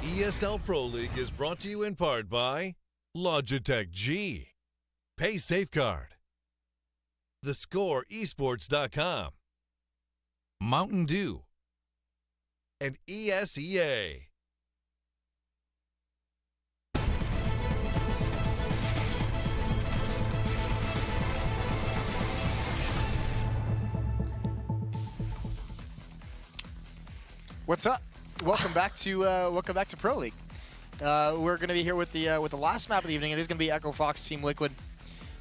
ESL Pro League is brought to you in part by Logitech G, Pay Safeguard, TheScoreEsports.com, Mountain Dew, and ESEA. What's up? Welcome back to Pro League. We're going to be here with the last map of the evening. It is going to be EchoFox Team Liquid.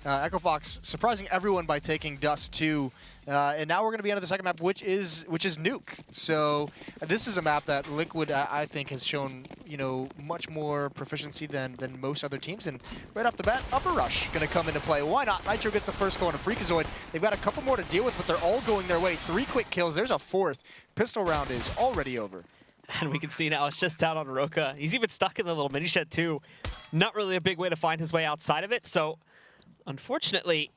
EchoFox surprising everyone by taking Dust 2, and now we're going to be on to the second map, which is Nuke. So this is a map that Liquid I think has shown much more proficiency than most other teams. And right off the bat, Upper Rush going to come into play. Why not? Nitro gets the first go on a Freakazoid. They've got a couple more to deal with, but they're all going their way. 3 quick kills. There's a fourth. Pistol round is already over. And we can see now it's just down on Roka. He's even stuck in the little mini shed too. Not really a big way to find his way outside of it. So unfortunately,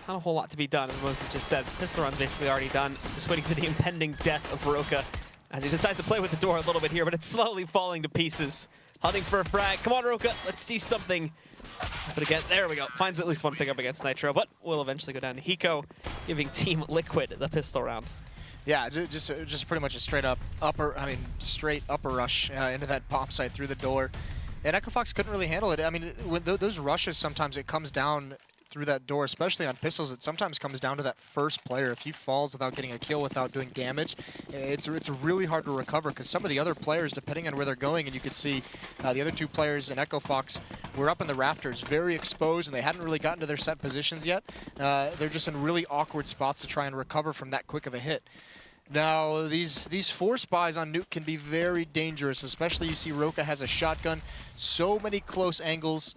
not a whole lot to be done, as Moses just said. Pistol run's basically already done. Just waiting for the impending death of Roka as he decides to play with the door a little bit here, but it's slowly falling to pieces. Hunting for a frag. Come on, Roka. Let's see something. But again, there we go. Finds at least one pickup against Nitro, but will eventually go down to Hiko, giving Team Liquid the pistol round. Yeah, just pretty much a straight upper rush into that bomb site through the door. And EchoFox couldn't really handle it. I mean, when those rushes, sometimes it comes down through that door, especially on pistols. It sometimes comes down to that first player. If he falls without getting a kill, without doing damage, it's really hard to recover, because some of the other players, depending on where they're going, and you could see the other 2 players in EchoFox were up in the rafters, very exposed, and they hadn't really gotten to their set positions yet. They're just in really awkward spots to try and recover from that quick of a hit. Now, these 4 spies on Nuke can be very dangerous, especially you see Roka has a shotgun, so many close angles.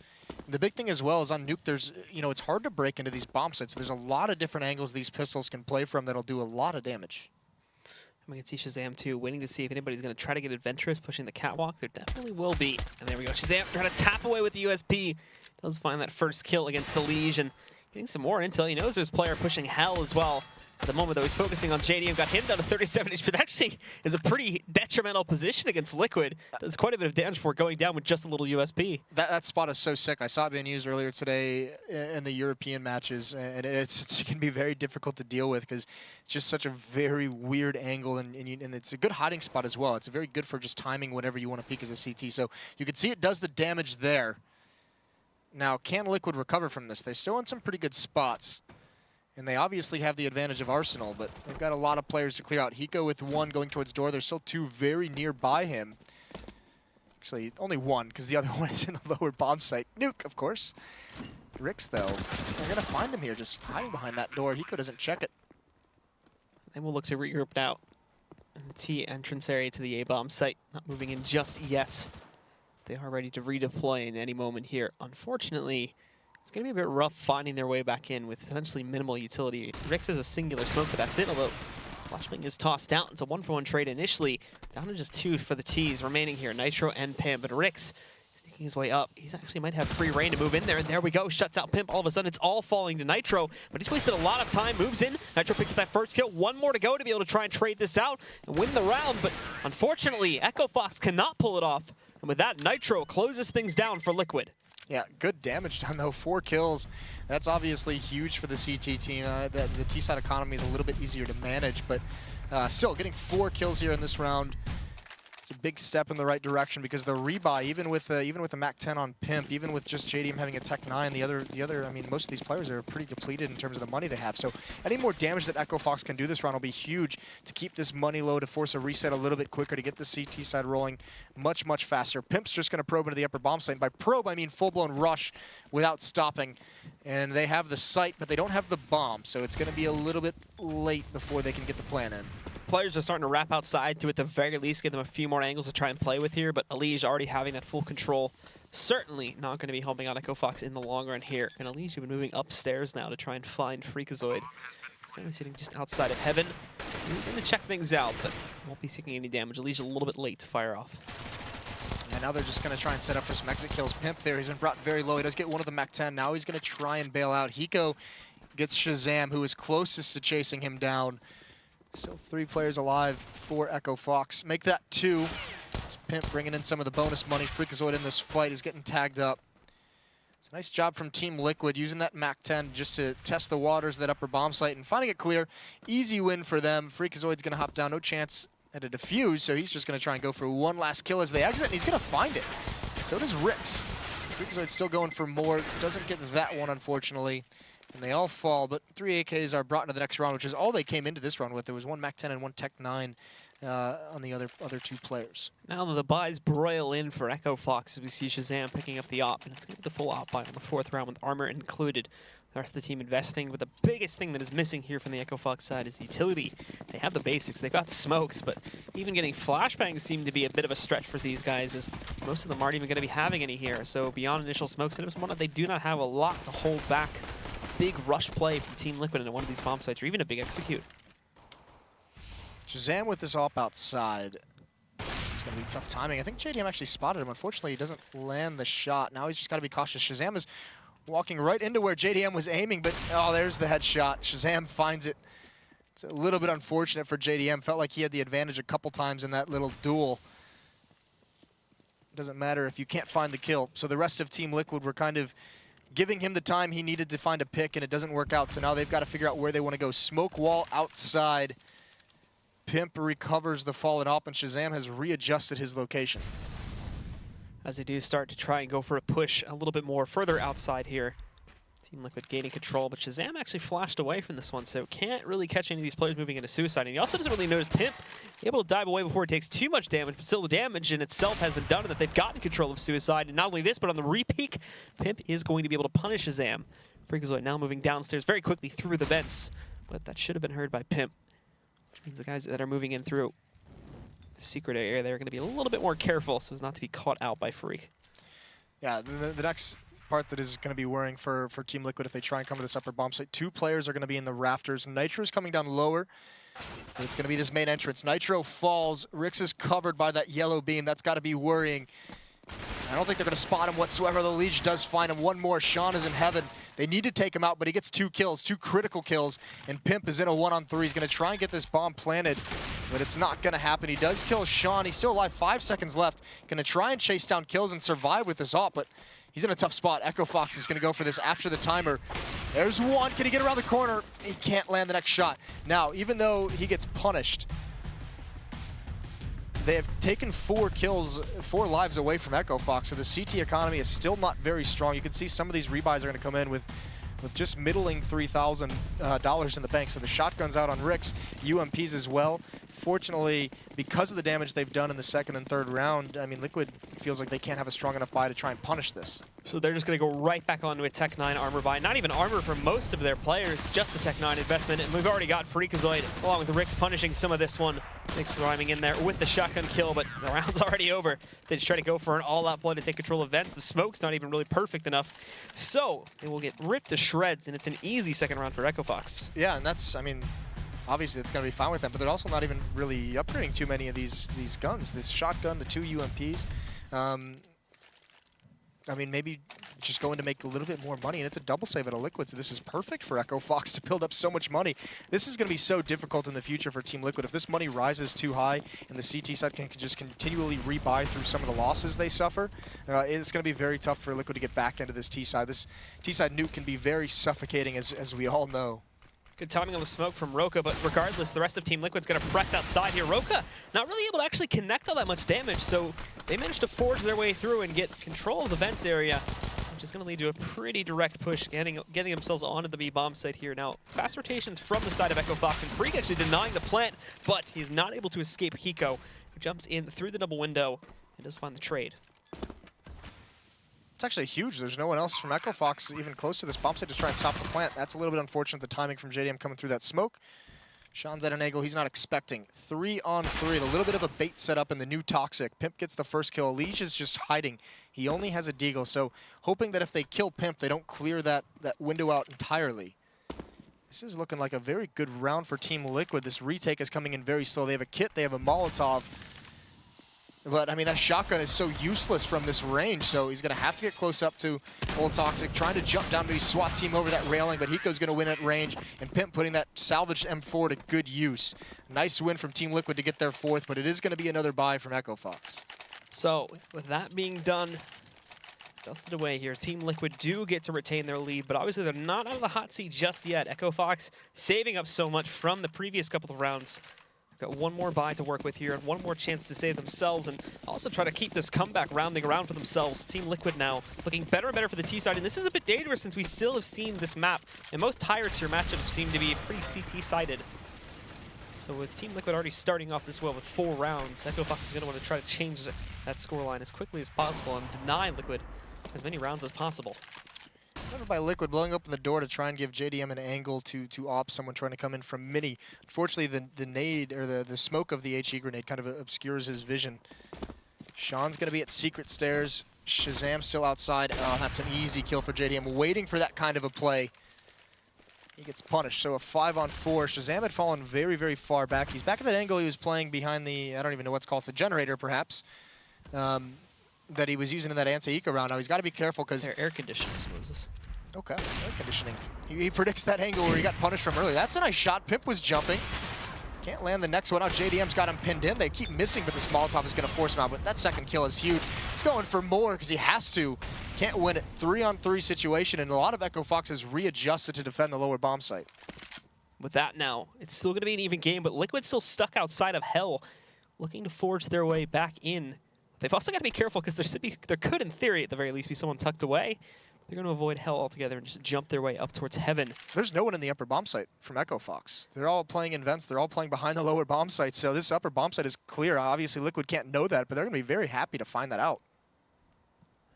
The big thing as well is on Nuke, there's, it's hard to break into these bomb sites. There's a lot of different angles these pistols can play from that'll do a lot of damage. We can see Shazam too, waiting to see if anybody's going to try to get adventurous, pushing the catwalk. There definitely will be. And there we go. Shazam trying to tap away with the USP. Does find that first kill against Salige, and getting some more intel. He knows there's a player pushing Hell as well. At the moment, though, he's focusing on JD and got him down to 37 HP. That actually is a pretty detrimental position against Liquid. Does quite a bit of damage for going down with just a little USP. That spot is so sick. I saw it being used earlier today in the European matches, and it can be very difficult to deal with because it's just such a very weird angle, and it's a good hiding spot as well. It's very good for just timing whenever you want to peek as a CT. So you can see it does the damage there. Now, can Liquid recover from this? They're still in some pretty good spots. And they obviously have the advantage of Arsenal, but they've got a lot of players to clear out. Hiko with 1 going towards door. There's still 2 very nearby him. Actually, only 1, because the other one is in the lower bomb site. Nuke, of course. Rix, though, they're going to find him here, just hiding behind that door. Hiko doesn't check it. Then we'll look to regroup now. In the T entrance area to the A bomb site. Not moving in just yet. They are ready to redeploy in any moment here. Unfortunately, it's going to be a bit rough finding their way back in with essentially minimal utility. Rix has a singular smoke, but that's it, although Flashbang is tossed out. It's a 1-for-1 trade initially. Down to just 2 for the T's remaining here, Nitro and Pimp. But Rix is taking his way up. He's actually might have free reign to move in there, and there we go. Shuts out Pimp. All of a sudden, it's all falling to Nitro, but he's wasted a lot of time. Moves in. Nitro picks up that first kill. 1 more to go to be able to try and trade this out and win the round, but unfortunately, EchoFox cannot pull it off. And with that, Nitro closes things down for Liquid. Yeah, good damage done, though. 4 kills. That's obviously huge for the CT team. The T-side economy is a little bit easier to manage, but still, getting 4 kills here in this round, it's a big step in the right direction, because the rebuy, even with the Mac 10 on Pimp, even with just JDM having a Tech 9, the other, I mean, most of these players are pretty depleted in terms of the money they have. So any more damage that EchoFox can do this round will be huge to keep this money low, to force a reset a little bit quicker, to get the CT side rolling much, much faster. Pimp's just going to probe into the upper bomb site. And by probe, I mean full-blown rush without stopping. And they have the site, but they don't have the bomb, so it's going to be a little bit late before they can get the plan in. Players are starting to wrap outside to, at the very least, give them a few more angles to try and play with here, but Elige already having that full control. Certainly not going to be helping out EchoFox in the long run here. And Elige, you've been moving upstairs now to try and find Freakazoid. He's currently sitting just outside of Heaven. He's going to check things out, but won't be taking any damage. Elige a little bit late to fire off. And now they're just going to try and set up for some exit kills. Pimp there, he's been brought very low. He does get one of the Mac 10. Now he's going to try and bail out. Hiko gets Shazam, who is closest to chasing him down. Still 3 players alive for EchoFox. Make that 2. It's Pimp bringing in some of the bonus money. Freakazoid in this fight is getting tagged up. It's a nice job from Team Liquid using that MAC-10 just to test the waters of that upper bomb site and finding it clear. Easy win for them. Freakazoid's going to hop down. No chance at a defuse, so he's just going to try and go for one last kill as they exit, and he's going to find it. So does Rix. Freakazoid's still going for more. Doesn't get that one, unfortunately. And they all fall, but 3 AKs are brought into the next round, which is all they came into this round with. There was one MAC-10 and one Tech-9 on the other two players. Now the buys broil in for EchoFox as we see Shazam picking up the op, and it's going to be the full op buy on the 4th round with armor included. The rest of the team investing, but the biggest thing that is missing here from the EchoFox side is utility. They have the basics, they've got smokes, but even getting flashbangs seem to be a bit of a stretch for these guys, as most of them aren't even going to be having any here. So beyond initial smoke setups, one, they do not have a lot to hold back big rush play from Team Liquid into one of these bomb sites, or even a big execute. Shazam with this op outside. This is going to be tough timing. I think JDM actually spotted him. Unfortunately, he doesn't land the shot. Now he's just got to be cautious. Shazam is walking right into where JDM was aiming, but oh, there's the headshot. Shazam finds it. It's a little bit unfortunate for JDM. Felt like he had the advantage a couple times in that little duel. Doesn't matter if you can't find the kill. So the rest of Team Liquid were kind of giving him the time he needed to find a pick, and it doesn't work out. So now they've got to figure out where they want to go. Smoke wall outside. Pimp recovers the fallen op, and Shazam has readjusted his location. As they do start to try and go for a push a little bit more further outside here. Team Liquid gaining control, but Shazam actually flashed away from this one, so can't really catch any of these players moving into suicide. And he also doesn't really notice Pimp able to dive away before it takes too much damage, but still the damage in itself has been done, and that they've gotten control of suicide. And not only this, but on the re-peek, Pimp is going to be able to punish Shazam. Freakazoid now moving downstairs very quickly through the vents, but that should have been heard by Pimp. Which means the guys that are moving in through the secret area, they're going to be a little bit more careful so as not to be caught out by Freak. Yeah, the next part that is going to be worrying for Team Liquid if they try and come to this upper bomb site. 2 players are going to be in the rafters. Nitro's coming down lower. And it's going to be this main entrance. Nitro falls. Rix is covered by that yellow beam. That's got to be worrying. I don't think they're going to spot him whatsoever. The Leech does find him. One more. Sean is in heaven. They need to take him out, but he gets 2 kills, 2 critical kills, and Pimp is in a 1-on-3. He's going to try and get this bomb planted, but it's not going to happen. He does kill Sean. He's still alive. 5 seconds left. Going to try and chase down kills and survive with this op, but he's in a tough spot. EchoFox is going to go for this after the timer. There's one. Can he get around the corner? He can't land the next shot. Now, even though he gets punished, they have taken 4 kills, 4 lives away from EchoFox, so the CT economy is still not very strong. You can see some of these rebuys are going to come in with just middling $3,000 in the bank. So the shotgun's out on Rix, UMPs as well. Fortunately, because of the damage they've done in the 2nd and 3rd round, I mean, Liquid feels like they can't have a strong enough buy to try and punish this. So they're just going to go right back onto a Tech-9 armor buy. Not even armor for most of their players, just the Tech-9 investment. And we've already got Freakazoid, along with the Rix punishing some of this one. Rix rhyming in there with the shotgun kill, but the round's already over. They just try to go for an all-out play to take control of vents. The smoke's not even really perfect enough. So they will get ripped to shreds, and it's an easy 2nd round for EchoFox. Yeah, and that's, I mean, obviously it's going to be fine with them, but they're also not even really upgrading too many of these guns. This shotgun, the 2 UMPs. I mean, maybe just going to make a little bit more money, and it's a double save at a Liquid, so this is perfect for EchoFox to build up so much money. This is going to be so difficult in the future for Team Liquid. If this money rises too high and the CT side can just continually rebuy through some of the losses they suffer, it's going to be very tough for Liquid to get back into this T side. This T side nuke can be very suffocating, as we all know. Good timing on the smoke from Roka, but regardless, the rest of Team Liquid's going to press outside here. Roka not really able to actually connect all that much damage, so they managed to forge their way through and get control of the vents area, which is going to lead to a pretty direct push, getting themselves onto the B bomb site here. Now, fast rotations from the side of EchoFox, and Freak actually denying the plant, but he's not able to escape Hiko, who jumps in through the double window and does find the trade. It's actually huge. There's no one else from EchoFox even close to this bomb site to try and stop the plant. That's a little bit unfortunate, the timing from JDM coming through that smoke. Sean's at an angle he's not expecting. 3-on-3, a little bit of a bait setup in the new Toxic. Pimp gets the first kill. Leech is just hiding. He only has a deagle, so hoping that if they kill Pimp, they don't clear that window out entirely. This is looking like a very good round for Team Liquid. This retake is coming in very slow. They have a kit, they have a Molotov. But, I mean, that shotgun is so useless from this range, so he's going to have to get close up to Old Toxic, trying to jump down, maybe SWAT team over that railing, but Hiko's going to win at range, and Pimp putting that salvaged M4 to good use. Nice win from Team Liquid to get their 4th, but it is going to be another buy from EchoFox. So, with that being done, dusted away here, Team Liquid do get to retain their lead, but obviously they're not out of the hot seat just yet. EchoFox saving up so much from the previous couple of rounds. Got one more bye to work with here and one more chance to save themselves and also try to keep this comeback rounding around for themselves. Team Liquid now looking better and better for the T side, and this is a bit dangerous since we still have seen this map, and most higher tier matchups seem to be pretty CT-sided. So with Team Liquid already starting off this well with 4 rounds, EchoFox is going to want to try to change that scoreline as quickly as possible and deny Liquid as many rounds as possible. Clever by Liquid, blowing open the door to try and give JDM an angle to op someone trying to come in from mini. Unfortunately, the nade, or the smoke of the HE grenade kind of obscures his vision. Sean's going to be at secret stairs. Shazam still outside. Oh, that's an easy kill for JDM, waiting for that kind of a play. He gets punished, so a 5-on-4. Shazam had fallen very, very far back. He's back at that angle he was playing behind the, I don't even know what's called, the generator, perhaps, that he was using in that anti-eco round. Now, he's got to be careful because... They're air conditioners, Moses. Okay, air conditioning. He predicts that angle where he got punished from earlier. That's a nice shot. Pimp was jumping. Can't land the next one out. JDM's got him pinned in. They keep missing, but this Molotov is going to force him out. But that second kill is huge. He's going for more because he has to. Can't win it. 3-on-3 situation, and a lot of EchoFox has readjusted to defend the lower bomb site. With that now, it's still going to be an even game, but Liquid's still stuck outside of Hell, looking to forge their way back in. They've also got to be careful because there could, in theory, at the very least, be someone tucked away. They're going to avoid Hell altogether and just jump their way up towards Heaven. There's no one in the upper bomb site from EchoFox. They're all playing in vents. They're all playing behind the lower bomb site, so this upper bomb site is clear. Obviously, Liquid can't know that, but they're going to be very happy to find that out.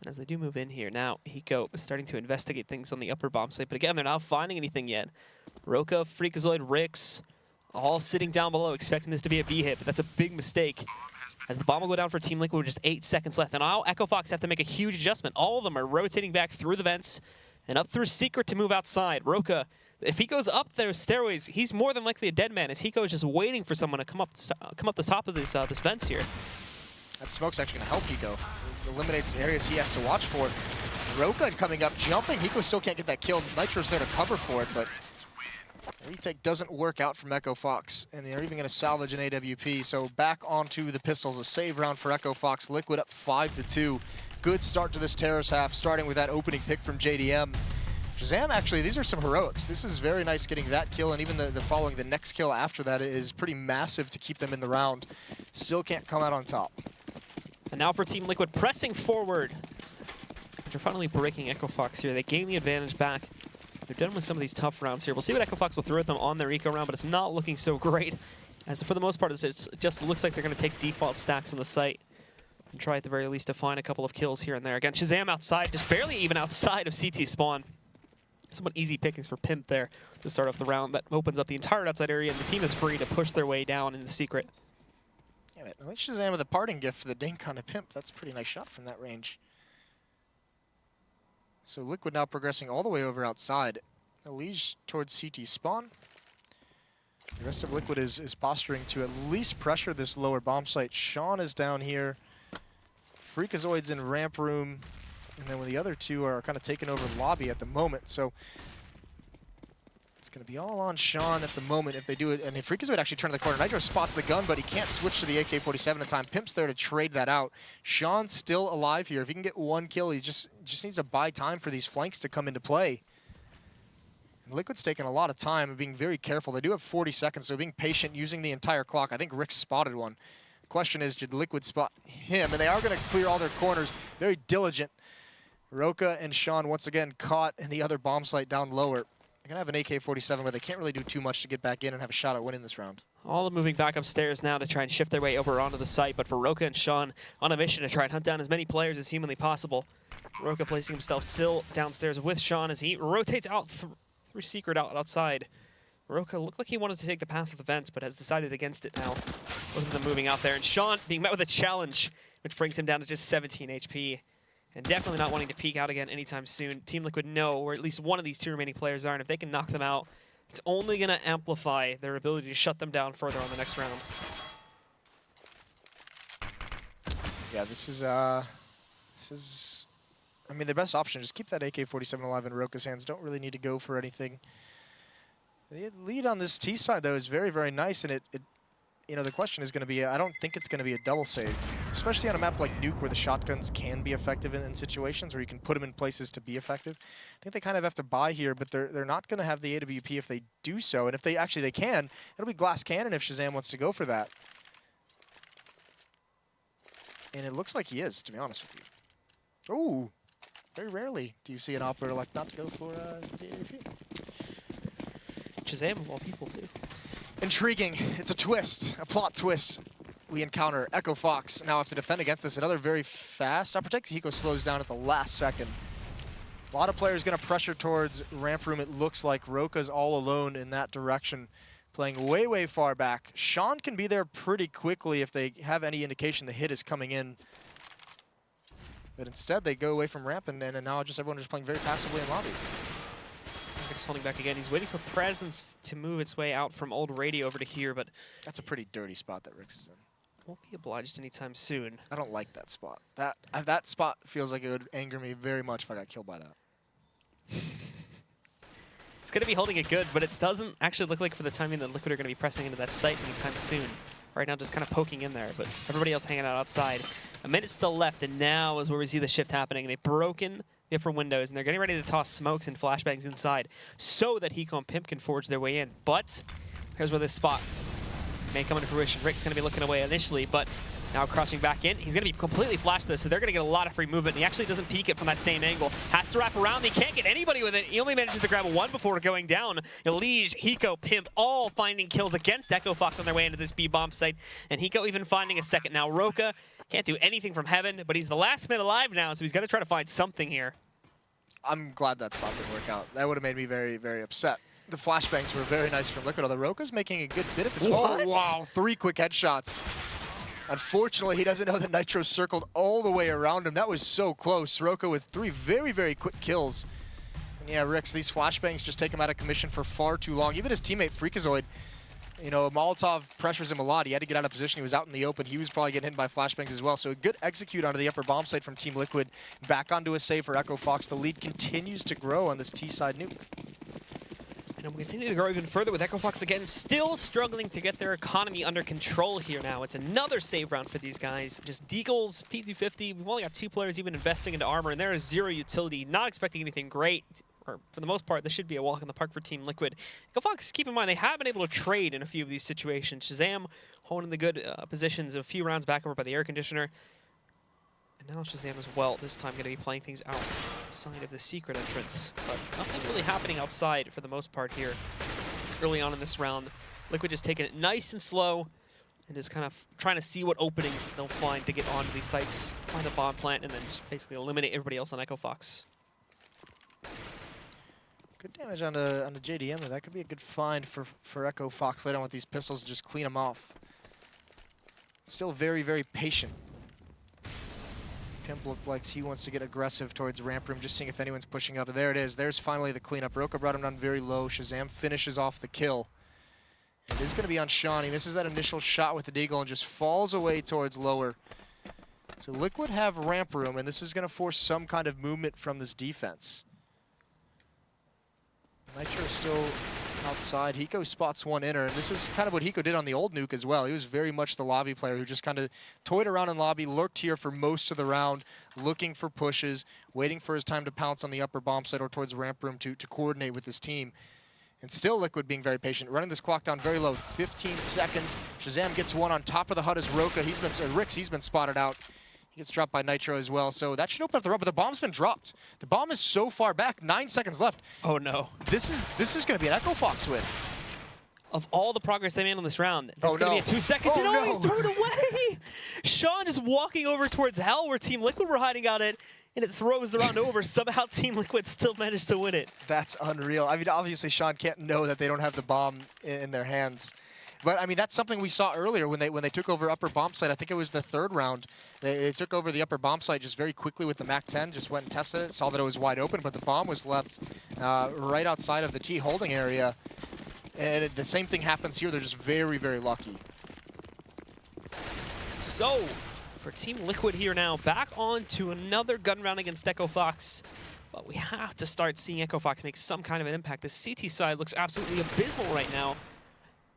And as they do move in here, now Hiko is starting to investigate things on the upper bomb site, but again, they're not finding anything yet. Roka, Freakazoid, Rix, all sitting down below, expecting this to be a B hit, but that's a big mistake. As the bomb will go down for Team Liquid with just 8 seconds left. And now EchoFox have to make a huge adjustment. All of them are rotating back through the vents and up through Secret to move outside. Roka, if he goes up those stairways, he's more than likely a dead man, as Hiko is just waiting for someone to come up the top of this vents here. That smoke's actually going to help Hiko. It eliminates areas he has to watch for. Roka coming up, jumping. Hiko still can't get that kill. Nitro's there to cover for it, but retake doesn't work out from EchoFox, and they're even going to salvage an AWP. So back onto the pistols, a save round for EchoFox. Liquid up 5-2. Good start to this Terrace half, starting with that opening pick from JDM. Shazam, actually, these are some heroics. This is very nice getting that kill, and even the following, the next kill after that is pretty massive to keep them in the round. Still can't come out on top. And now for Team Liquid, pressing forward. They're finally breaking EchoFox here. They gain the advantage back. They're done with some of these tough rounds here. We'll see what EchoFox will throw at them on their eco round, but it's not looking so great. As for the most part, it just looks like they're going to take default stacks on the site and try at the very least to find a couple of kills here and there. Again, Shazam outside, just barely even outside of CT spawn. Somewhat easy pickings for Pimp there to start off the round. That opens up the entire outside area, and the team is free to push their way down into Secret. Yeah, at least Shazam with a parting gift for the dink on a Pimp. That's a pretty nice shot from that range. So Liquid now progressing all the way over outside. Elige towards CT spawn. The rest of Liquid is posturing to at least pressure this lower bomb site. Sean is down here. Freakazoid's in ramp room. And then when the other two are kind of taking over lobby at the moment. So it's going to be all on Sean at the moment if they do it. And if Freakazoid actually turn the corner, Nitro spots the gun, but he can't switch to the AK-47 in time. Pimp's there to trade that out. Sean's still alive here. If he can get one kill, he just needs to buy time for these flanks to come into play. And Liquid's taking a lot of time and being very careful. They do have 40 seconds, so being patient, using the entire clock. I think Rick spotted one. The question is, did Liquid spot him? And they are going to clear all their corners. Very diligent. Roka and Sean once again caught in the other bomb site down lower. They're going to have an AK-47, but they can't really do too much to get back in and have a shot at winning this round. All moving back upstairs now to try and shift their way over onto the site, but for Roka and Sean on a mission to try and hunt down as many players as humanly possible. Roka placing himself still downstairs with Sean as he rotates out through Secret outside. Roka looked like he wanted to take the path of the vents, but has decided against it now. Both of them moving out there, and Sean being met with a challenge, which brings him down to just 17 HP. And definitely not wanting to peek out again anytime soon. Team Liquid know where at least one of these two remaining players are, and if they can knock them out, it's only going to amplify their ability to shut them down further on the next round. Yeah, this is, I mean, the best option, just keep that AK-47 alive in Roka's hands. Don't really need to go for anything. The lead on this T side, though, is very, very nice, and it you know, the question is going to be, I don't think it's going to be a double save. especially on a map like Nuke where the shotguns can be effective in situations where you can put them in places to be effective. I think they kind of have to buy here, but they're not going to have the AWP if they do so. And if they actually can, it'll be Glass Cannon if Shazam wants to go for that. And it looks like he is, to be honest with you. Ooh, very rarely do you see an operator like not to go for the AWP. Shazam of all people, too. Intriguing. It's a twist, a plot twist. We encounter EchoFox now have to defend against this. Another very fast protect. Hiko slows down at the last second. A lot of players going to pressure towards ramp room. It looks like Roka's all alone in that direction, playing way, way far back. Sean can be there pretty quickly if they have any indication the hit is coming in. But instead, they go away from ramp, and now just everyone just playing very passively in lobby. Just holding back again. He's waiting for Presence to move its way out from old radio over to here, but that's a pretty dirty spot that Rix is in. Won't be obliged anytime soon. I don't like that spot. That spot feels like it would anger me very much if I got killed by that. It's going to be holding it good, but it doesn't actually look like for the timing that Liquid are going to be pressing into that site anytime soon. Right now, just kind of poking in there, but everybody else hanging out outside. A minute still left, and now is where we see the shift happening. They've broken the upper windows, and they're getting ready to toss smokes and flashbangs inside so that Hiko and Pimp can forge their way in. But here's where this spot may come into fruition. Rick's going to be looking away initially, but now crouching back in. He's going to be completely flashed though, so they're going to get a lot of free movement. And he actually doesn't peek it from that same angle. Has to wrap around. He can't get anybody with it. He only manages to grab one before going down. Elige, Hiko, Pimp, all finding kills against EchoFox on their way into this B-bomb site. And Hiko even finding a second. Now Roka can't do anything from heaven, but he's the last man alive now, so he's going to try to find something here. I'm glad that spot didn't work out. That would have made me very, very upset. The flashbangs were very nice from Liquid, although Roka's making a good bit of this. What? Oh, wow. 3 quick headshots. Unfortunately, he doesn't know that Nitro circled all the way around him. That was so close. Roka with 3 very, very quick kills. And yeah, Rix, these flashbangs just take him out of commission for far too long. Even his teammate, Freakazoid, you know, Molotov pressures him a lot. He had to get out of position. He was out in the open. He was probably getting hit by flashbangs as well. So a good execute onto the upper bomb site from Team Liquid. Back onto a save for EchoFox. The lead continues to grow on this T-side nuke. And we continue to grow even further with EchoFox again, still struggling to get their economy under control here now. It's another save round for these guys. Just Deagles, P250. We've only got 2 players even investing into armor, and there is 0 utility. Not expecting anything great. Or for the most part, this should be a walk in the park for Team Liquid. EchoFox, keep in mind, they have been able to trade in a few of these situations. Shazam holding the good positions a few rounds back over by the air conditioner. And now Shazam as well, this time going to be playing things outside of the secret entrance. But nothing really happening outside for the most part here early on in this round. Liquid just taking it nice and slow and just kind of trying to see what openings they'll find to get onto these sites, find the bomb plant, and then just basically eliminate everybody else on EchoFox. Good damage on the JDM. That could be a good find for EchoFox later on with these pistols and just clean them off. Still very, very patient. Pimp looked like he wants to get aggressive towards ramp room, just seeing if anyone's pushing out. There it is. There's finally the cleanup. Roka brought him down very low. Shazam finishes off the kill. It is going to be on Sean. He misses that initial shot with the Deagle and just falls away towards lower. So Liquid have ramp room, and this is going to force some kind of movement from this defense. Nitro still outside. Hiko spots one inner, and this is kind of what Hiko did on the old Nuke as well. He was very much the lobby player who just kind of toyed around in lobby, lurked here for most of the round, looking for pushes, waiting for his time to pounce on the upper bomb site or towards ramp room to coordinate with his team. And still Liquid being very patient, running this clock down very low, 15 seconds. Shazam gets one on top of the HUD as Roka. Rix, he's been spotted out. He gets dropped by Nitro as well, so that should open up the run, but the bomb's been dropped. The bomb is so far back, 9 seconds left. Oh no. This is going to be an EchoFox win. Of all the progress they made on this round, that's going to be a 2 seconds, and no. he threw it away! Sean is walking over towards hell where Team Liquid were hiding out it, and it throws the round over. Somehow Team Liquid still managed to win it. That's unreal. I mean, obviously Sean can't know that they don't have the bomb in their hands. But I mean, that's something we saw earlier when they took over upper bomb site. I think it was the 3rd round. They took over the upper bomb site just very quickly with the MAC-10. Just went and tested it, saw that it was wide open, but the bomb was left right outside of the T holding area. And the same thing happens here. They're just very, very lucky. So, for Team Liquid here now, back on to another gun round against EchoFox. But we have to start seeing EchoFox make some kind of an impact. The CT side looks absolutely abysmal right now.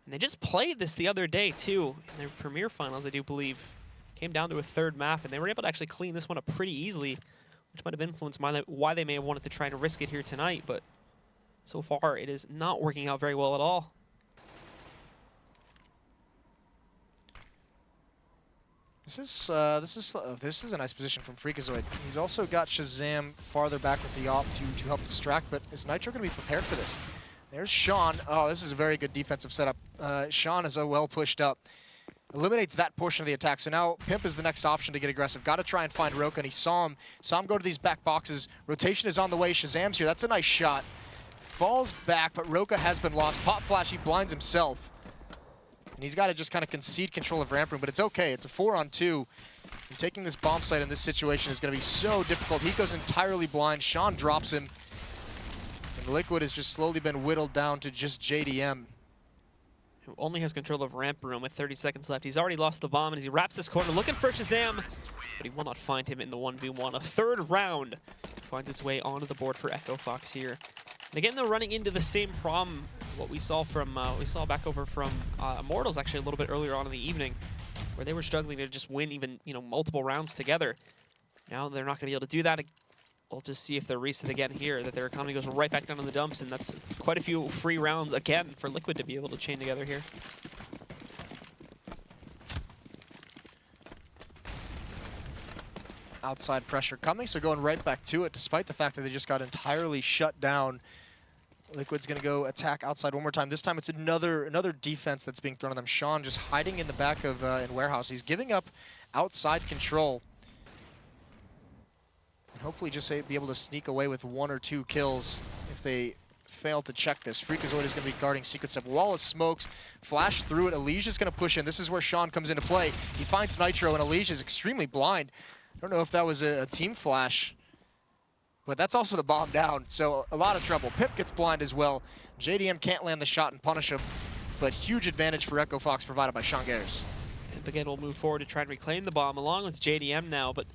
And they just played this the other day, too, in their Premier Finals, I do believe. Came down to a third map, and they were able to actually clean this one up pretty easily, which might have influenced why they may have wanted to try and risk it here tonight, but so far it is not working out very well at all. This is a nice position from Freakazoid. He's also got Shazam farther back with the op to help distract, but is Nitro going to be prepared for this? There's Sean. Oh, this is a very good defensive setup. Sean is well pushed up. Eliminates that portion of the attack. So now Pimp is the next option to get aggressive. Got to try and find Roka, and he saw him go to these back boxes. Rotation is on the way. Shazam's here. That's a nice shot. Falls back, but Roka has been lost. Pop Flash, he blinds himself. And he's got to just kind of concede control of ramp room, but it's okay. It's a 4-on-2. And taking this bomb site in this situation is going to be so difficult. He goes entirely blind. Sean drops him. And Liquid has just slowly been whittled down to just JDM. Who only has control of ramp room with 30 seconds left. He's already lost the bomb, and as he wraps this corner, looking for Shazam, but he will not find him in the 1v1. A third round finds its way onto the board for EchoFox here. And again, they're running into the same problem what we saw from back over from Immortals actually a little bit earlier on in the evening, where they were struggling to just win even multiple rounds together. Now they're not going to be able to do that. We'll just see if they're reset again here, that their economy goes right back down in the dumps, and that's quite a few free rounds again for Liquid to be able to chain together here. Outside pressure coming, so going right back to it, despite the fact that they just got entirely shut down. Liquid's going to go attack outside one more time. This time it's another defense that's being thrown at them. Sean just hiding in the back of in Warehouse. He's giving up outside control. And hopefully just be able to sneak away with 1 or 2 kills if they fail to check this. Freakazoid is going to be guarding Secret Step. Wall of smokes, flash through it. Alicia's going to push in. This is where Sean comes into play. He finds Nitro, and Alicia is extremely blind. I don't know if that was a team flash, but that's also the bomb down, so a lot of trouble. Pip gets blind as well. JDM can't land the shot and punish him, but huge advantage for EchoFox provided by Sean Gares. And again, we'll move forward to try and reclaim the bomb along with JDM now, but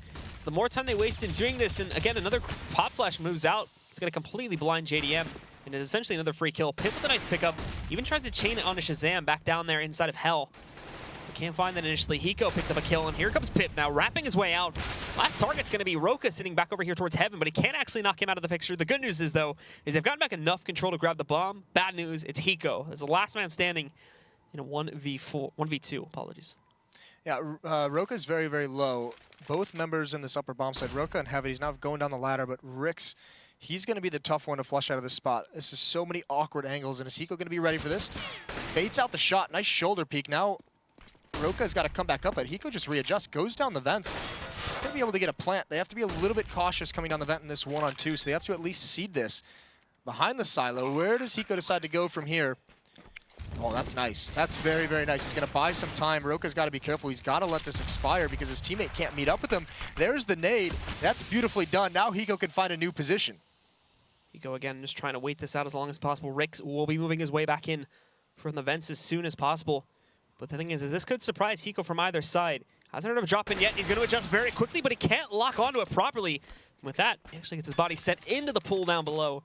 the more time they waste in doing this, and again, another pop flash moves out, it's going to completely blind JDM, and it's essentially another free kill. Pip with a nice pickup, even tries to chain it onto Shazam back down there inside of Hell. Can't find that initially. Hiko picks up a kill, and here comes Pip now, wrapping his way out. Last target's going to be Roka sitting back over here towards Heaven, but he can't actually knock him out of the picture. The good news is, though, is they've gotten back enough control to grab the bomb. Bad news, it's Hiko. As the last man standing in a 1v2, apologies. Yeah, Roka's very, very low. Both members in this upper bomb side, Roka and Heaven, he's now going down the ladder, but Rix, he's going to be the tough one to flush out of this spot. This is so many awkward angles, and is Hiko going to be ready for this? Baits out the shot. Nice shoulder peek. Now Roka's got to come back up, but Hiko just readjusts, goes down the vents. He's going to be able to get a plant. They have to be a little bit cautious coming down the vent in this 1-on-2, so they have to at least seed this. Behind the silo, where does Hiko decide to go from here? Oh, that's nice. That's very, very nice. He's going to buy some time. Roka's got to be careful. He's got to let this expire because his teammate can't meet up with him. There's the nade. That's beautifully done. Now Hiko can find a new position. Hiko again just trying to wait this out as long as possible. Rix will be moving his way back in from the vents as soon as possible. But the thing is this could surprise Hiko from either side. Hasn't heard of a drop in yet. He's going to adjust very quickly, but he can't lock onto it properly. And with that, he actually gets his body set into the pool down below.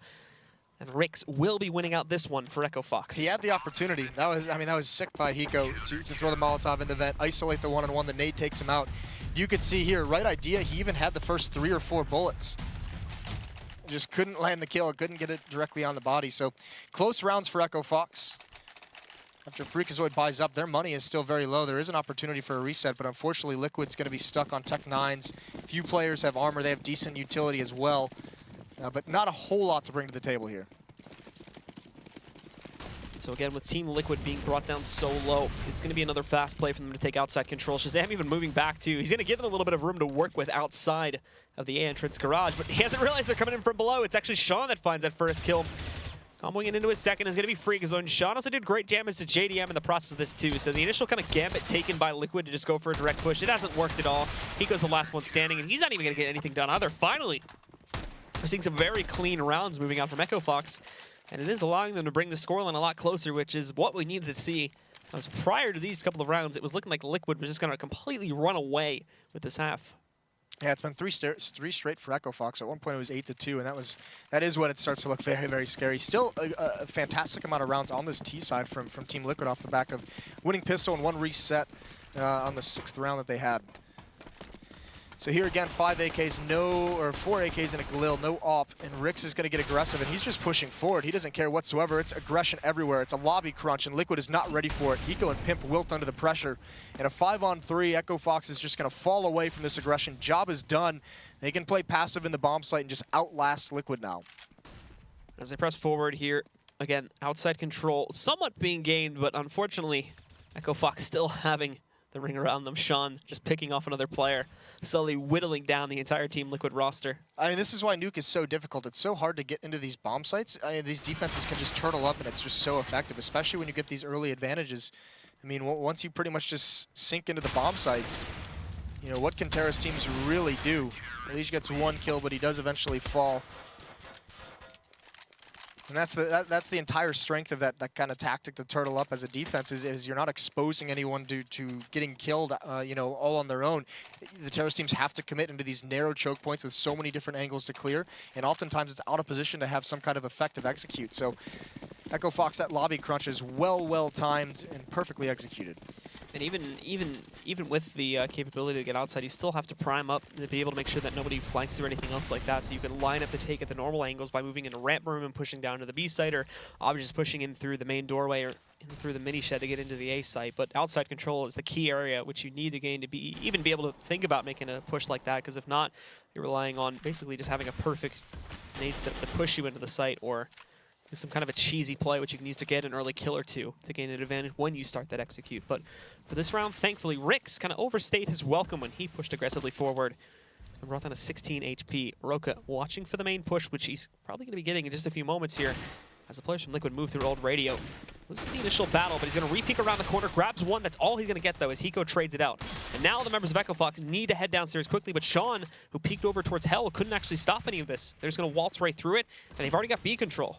And Rix will be winning out this one for EchoFox. He had the opportunity. That was sick by Hiko to throw the Molotov in the vent, isolate the 1-on-1. The nade takes him out. You could see here, right idea, he even had the first 3 or 4 bullets. Just couldn't land the kill, couldn't get it directly on the body. So close rounds for EchoFox. After Freakazoid buys up, their money is still very low. There is an opportunity for a reset, but unfortunately Liquid's going to be stuck on Tech 9s. Few players have armor. They have decent utility as well, but not a whole lot to bring to the table here. So again, with Team Liquid being brought down so low, it's going to be another fast play for them to take outside control. Shazam even moving back too. He's going to give them a little bit of room to work with outside of the A entrance garage, but he hasn't realized they're coming in from below. It's actually Sean that finds that first kill. Comboing into his second is going to be Freakazoid. Sean also did great damage to JDM in the process of this too. So the initial kind of gambit taken by Liquid to just go for a direct push, it hasn't worked at all. Hiko's the last one standing, and he's not even going to get anything done either. Finally, we're seeing some very clean rounds moving out from EchoFox, and it is allowing them to bring the scoreline a lot closer, which is what we needed to see. As prior to these couple of rounds, it was looking like Liquid was just going to completely run away with this half. Yeah, it's been three straight for EchoFox. At one point it was 8-2, and that is when it starts to look very, very scary. Still a fantastic amount of rounds on this T side from Team Liquid off the back of winning pistol and 1 reset on the 6th round that they had. So here again, 5 AKs, or 4 AKs and a Galil, no AWP, and Rix is going to get aggressive, and he's just pushing forward. He doesn't care whatsoever. It's aggression everywhere. It's a lobby crunch, and Liquid is not ready for it. Hiko and Pimp wilt under the pressure. And a 5-on-3, EchoFox is just going to fall away from this aggression. Job is done. They can play passive in the bomb site and just outlast Liquid now. As they press forward here, again, outside control somewhat being gained, but unfortunately, EchoFox still having the ring around them. Sean just picking off another player, slowly whittling down the entire Team Liquid roster. I mean, this is why Nuke is so difficult. It's so hard to get into these bomb sites. I mean, these defenses can just turtle up, and it's just so effective, especially when you get these early advantages. I mean, once you pretty much just sink into the bomb sites, you know, what can Terra's teams really do? Elige gets 1 kill, but he does eventually fall. And that's the entire strength of that kind of tactic to turtle up as a defense is you're not exposing anyone to getting killed, you know, all on their own. The Terrace teams have to commit into these narrow choke points with so many different angles to clear, and oftentimes it's out of position to have some kind of effective execute. So EchoFox, that lobby crunch is well timed and perfectly executed. And even with the capability to get outside, you still have to prime up to be able to make sure that nobody flanks you or anything else like that. So you can line up the take at the normal angles by moving into ramp room and pushing down to the B site, or obviously just pushing in through the main doorway or in through the mini shed to get into the A site. But outside control is the key area which you need to gain to even be able to think about making a push like that. Because if not, you're relying on basically just having a perfect nade set to push you into the site, or some kind of a cheesy play which you can use to get an early kill or two to gain an advantage when you start that execute. But for this round, thankfully, Rix kind of overstayed his welcome when he pushed aggressively forward and brought down a 16 HP. Roka watching for the main push, which he's probably going to be getting in just a few moments here as the players from Liquid move through old radio. Losing the initial battle, but he's going to re-peek around the corner, grabs one. That's all he's going to get, though, as Hiko trades it out. And now the members of EchoFox need to head downstairs quickly, but Sean, who peeked over towards Hell, couldn't actually stop any of this. They're just going to waltz right through it, and they've already got B control.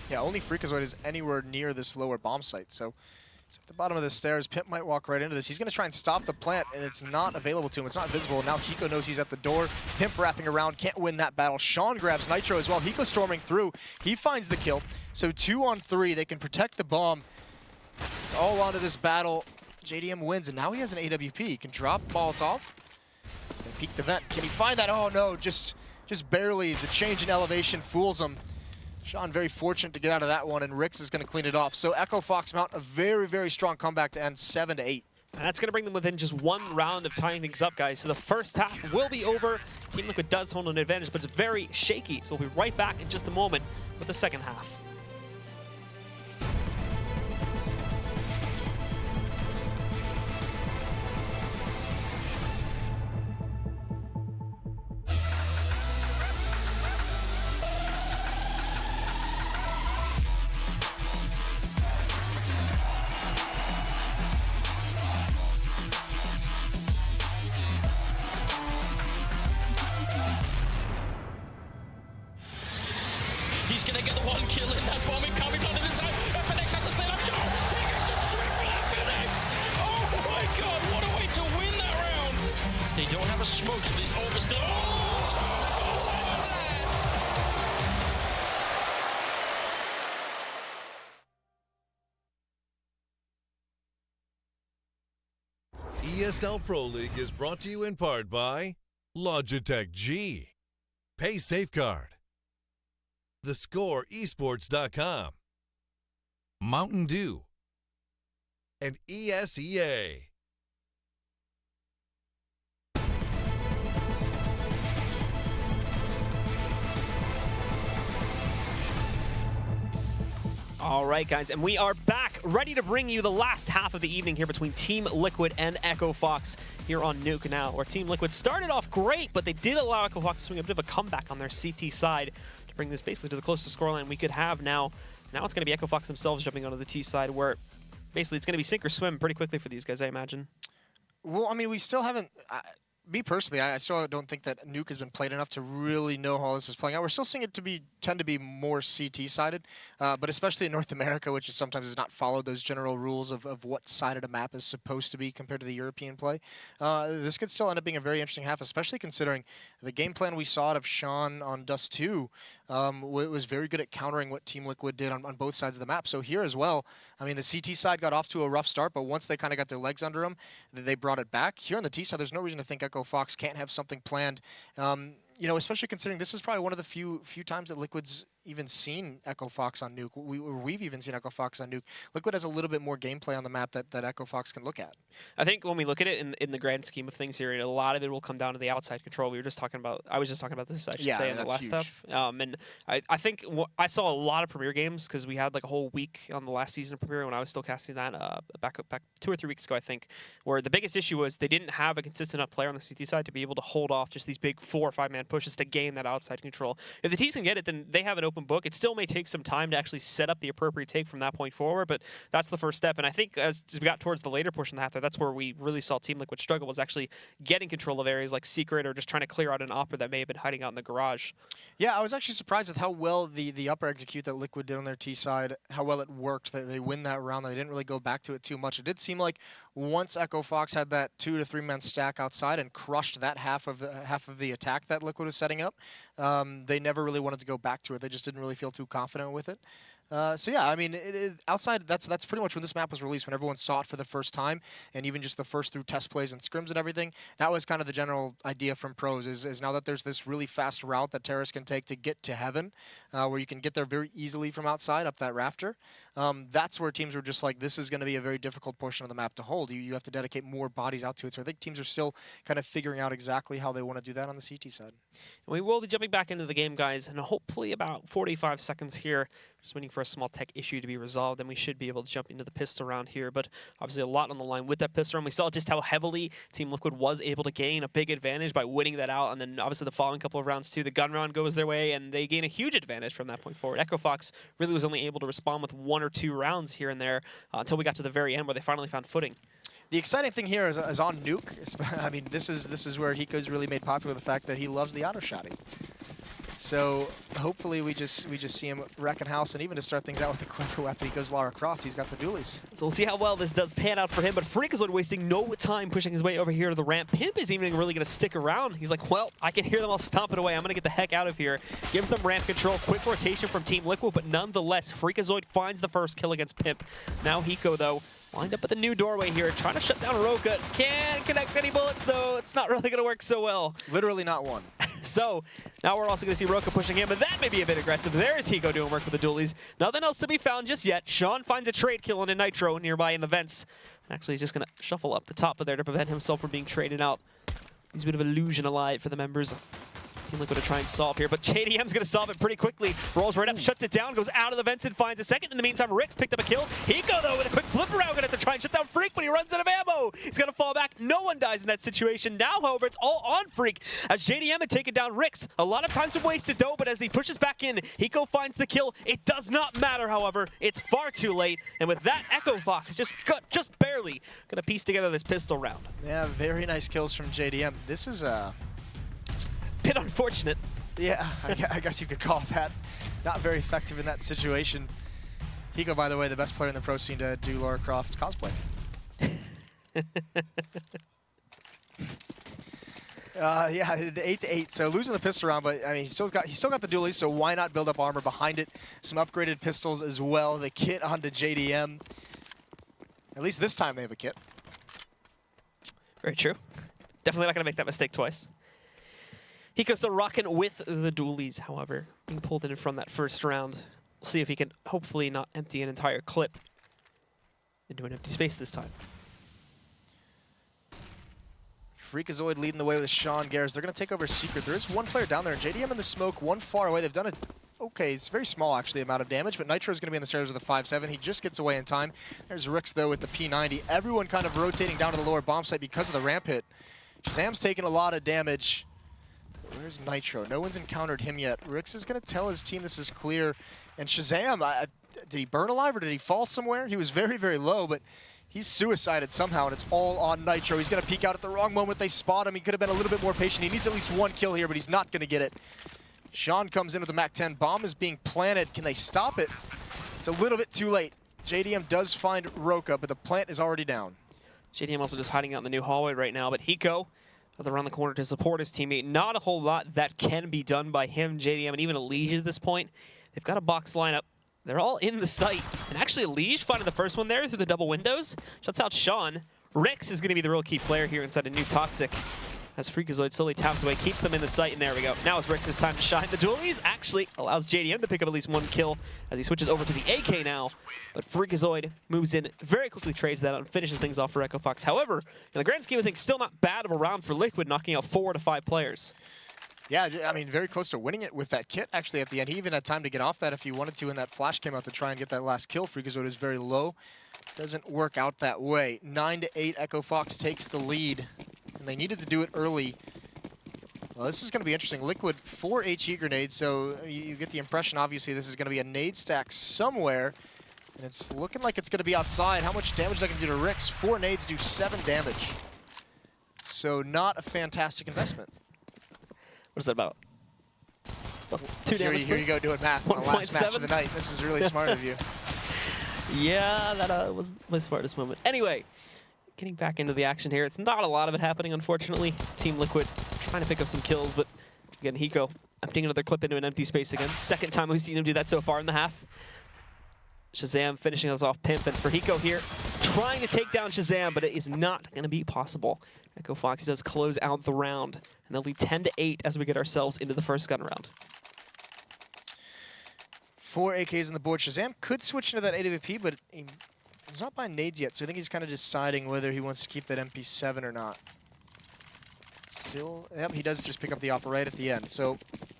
Yeah, only Freakazoid is anywhere near this lower bomb site, so at the bottom of the stairs. Pimp might walk right into this. He's going to try and stop the plant, and it's not available to him. It's not visible. Now Hiko knows he's at the door. Pimp wrapping around, can't win that battle. Sean grabs Nitro as well. Hiko storming through. He finds the kill. So 2-on-3. They can protect the bomb. It's all onto this battle. JDM wins, and now he has an AWP. He can drop Molotov. He's going to peek the vent. Can he find that? Oh, no, just barely. The change in elevation fools him. Sean very fortunate to get out of that one, and Rix is going to clean it off. So EchoFox mount a very strong comeback to end 7-8. And that's going to bring them within just 1 round of tying things up, guys. So the first half will be over. Team Liquid does hold an advantage, but it's very shaky. So we'll be right back in just a moment with the second half. He's gonna get the 1 kill in that bomb coming onto the side. FNX has to stay up. He gets the triple FNX! Oh my god, what a way to win that round! They don't have a smoke, so this orb is still. ESL Pro League is brought to you in part by Logitech G, Pay Safeguard, TheScoreEsports.com, Mountain Dew, and ESEA. All right, guys, and we are back, ready to bring you the last half of the evening here between Team Liquid and EchoFox here on Nuke now, where Team Liquid started off great, but they did allow EchoFox to swing a bit of a comeback on their CT side to bring this basically to the closest scoreline we could have now. Now it's going to be EchoFox themselves jumping onto the T side, where basically it's going to be sink or swim pretty quickly for these guys, I imagine. Well, I mean, we still haven't... me personally, I still don't think that Nuke has been played enough to really know how this is playing out. We're still seeing it to tend to be more CT-sided, but especially in North America, which is sometimes has not followed those general rules of what side of the map is supposed to be compared to the European play. This could still end up being a very interesting half, especially considering the game plan we saw out of Sean on Dust 2 was very good at countering what Team Liquid did on both sides of the map. So here as well, I mean, the CT side got off to a rough start, but once they kind of got their legs under them, they brought it back. Here on the T side, there's no reason to think EchoFox can't have something planned. You know, especially considering this is probably one of the few times that Liquid's even seen EchoFox on Nuke. We've even seen EchoFox on Nuke. Liquid has a little bit more gameplay on the map that EchoFox can look at. I think when we look at it in the grand scheme of things here, a lot of it will come down to the outside control. We were just talking about, I was just talking about this, I should say, in the last stuff. And I think I saw a lot of Premier games because we had like a whole week on the last season of Premier when I was still casting that back 2 or 3 weeks ago, I think, where the biggest issue was they didn't have a consistent enough player on the CT side to be able to hold off just these big 4 or 5 man pushes to gain that outside control. If the T's can get it, then they have an open book. It still may take some time to actually set up the appropriate take from that point forward, but that's the first step. And I think as we got towards the later portion of the half, that's where we really saw Team Liquid struggle, was actually getting control of areas like Secret or just trying to clear out an Opera that may have been hiding out in the garage. Yeah, I was actually surprised at how well the upper execute that Liquid did on their T side, how well it worked. They win that round. They didn't really go back to it too much. It did seem like once EchoFox had that 2 to 3 man stack outside and crushed that half of the attack that Liquid was setting up, they never really wanted to go back to it. They just didn't really feel too confident with it. So yeah, I mean, outside, that's pretty much when this map was released, when everyone saw it for the first time, and even just the first through test plays and scrims and everything. That was kind of the general idea from pros, is now that there's this really fast route that terrorists can take to get to heaven, where you can get there very easily from outside up that rafter. That's where teams were just like, this is going to be a very difficult portion of the map to hold. You have to dedicate more bodies out to it. So I think teams are still kind of figuring out exactly how they want to do that on the CT side. We will be jumping back into the game, guys, and hopefully about 45 seconds here. Just waiting for a small tech issue to be resolved, and we should be able to jump into the pistol round here. But obviously a lot on the line with that pistol round. We saw just how heavily Team Liquid was able to gain a big advantage by winning that out. And then obviously the following couple of rounds too, the gun round goes their way, and they gain a huge advantage from that point forward. EchoFox really was only able to respond with 1 or 2 rounds here and there until we got to the very end where they finally found footing. The exciting thing here is on Nuke. I mean, this is where Hiko's really made popular the fact that he loves the auto-shotty. So hopefully we just see him wrecking house, and even to start things out with a clever weapon, he goes Lara Croft. He's got the dualies. So we'll see how well this does pan out for him, but Freakazoid wasting no time pushing his way over here to the ramp. Pimp isn't even really going to stick around. He's like, well, I can hear them all stomp it away. I'm going to get the heck out of here. Gives them ramp control. Quick rotation from Team Liquid, but nonetheless, Freakazoid finds the first kill against Pimp. Now Hiko, though, lined up at the new doorway here, trying to shut down Roka. Can't connect any bullets, though. It's not really going to work so well. Literally not one. So now we're also going to see Roka pushing him, but that may be a bit aggressive. There's Hiko doing work with the dualies. Nothing else to be found just yet. Sean finds a trade kill on a Nitro nearby in the vents. Actually, he's just going to shuffle up the top of there to prevent himself from being traded out. He's a bit of illusion alive for the members. Team Liquid to try and solve here, but JDM's going to solve it pretty quickly. Rolls right up, shuts it down, goes out of the vents and finds a second. In the meantime, Rick's picked up a kill. Hiko, though, with a quick flip around, going to have to try and shut down Freak, but he runs out of ammo. He's going to fall back. No one dies in that situation. Now, however, it's all on Freak, as JDM had taken down Rick's. A lot of times wasted, though, but as he pushes back in, Hiko finds the kill. It does not matter, however. It's far too late, and with that, EchoFox just barely going to piece together this pistol round. Yeah, very nice kills from JDM. This is a bit unfortunate. Yeah, I guess you could call that. Not very effective in that situation. Hiko, by the way, the best player in the pro scene to do Lara Croft cosplay. Yeah, 8-8. So losing the pistol round, but I mean, he's still got the dualies. So why not build up armor behind it? Some upgraded pistols as well. The kit onto JDM. At least this time they have a kit. Very true. Definitely not going to make that mistake twice. Hiko's still rocking with the dualies, however, being pulled in from that first round. We'll see if he can hopefully not empty an entire clip into an empty space this time. Freakazoid leading the way with Sean Garrus. They're going to take over Secret. There is one player down there, and JDM in the smoke, one far away. They've done it. Okay, it's very small, actually, amount of damage, but Nitro's going to be in the stairs with the 5-7. He just gets away in time. There's Rix, though, with the P90. Everyone kind of rotating down to the lower bomb site because of the ramp hit. Shazam's taking a lot of damage. Where's Nitro? No one's encountered him yet. Rix is going to tell his team this is clear. And Shazam, did he burn alive or did he fall somewhere? He was very, very low, but he's suicided somehow, and it's all on Nitro. He's going to peek out at the wrong moment. They spot him. He could have been a little bit more patient. He needs at least one kill here, but he's not going to get it. Sean comes in with the MAC-10. Bomb is being planted. Can they stop it? It's a little bit too late. JDM does find Roka, but the plant is already down. JDM also just hiding out in the new hallway right now, but Hiko around the corner to support his teammate. Not a whole lot that can be done by him, JDM, and even Elige at this point. They've got a box lineup. They're all in the site. And actually, Elige finding the first one there through the double windows. Shuts out Sean. Rix is going to be the real key player here inside of Nuke Toxic. As Freakazoid slowly taps away, keeps them in the sight, and there we go. Now it's Rix's time to shine. The dualies actually allows JDM to pick up at least one kill as he switches over to the AK now. But Freakazoid moves in, very quickly trades that out and finishes things off for EchoFox. However, in the grand scheme of things, still not bad of a round for Liquid, knocking out 4 to 5 players. Yeah, I mean, very close to winning it with that kit, actually, at the end. He even had time to get off that if he wanted to, and that flash came out to try and get that last kill. Freakazoid is very low. Doesn't work out that way. 9 to 8, EchoFox takes the lead, and they needed to do it early. Well, this is going to be interesting. Liquid 4 HE grenades, so you get the impression, obviously, this is going to be a nade stack somewhere. And it's looking like it's going to be outside. How much damage is that going to do to Rix? 4 nades do 7 damage. So not a fantastic investment. What is that about? 2 damage? Here you go doing math on the last match of the night. This is really smart of you. Yeah, that was my smartest moment. Anyway, getting back into the action here. It's not a lot of it happening, unfortunately. Team Liquid trying to pick up some kills, but again, Hiko emptying another clip into an empty space again. Second time we've seen him do that so far in the half. Shazam finishing us off Pimp, and for Hiko here, trying to take down Shazam, but it is not going to be possible. EchoFox does close out the round, and they'll lead 10 to 8 as we get ourselves into the first gun round. 4 AKs on the board. Shazam could switch into that AWP, but he's not buying nades yet, so I think he's kind of deciding whether he wants to keep that MP7 or not. Still, yep, he does just pick up the op right at the end. So,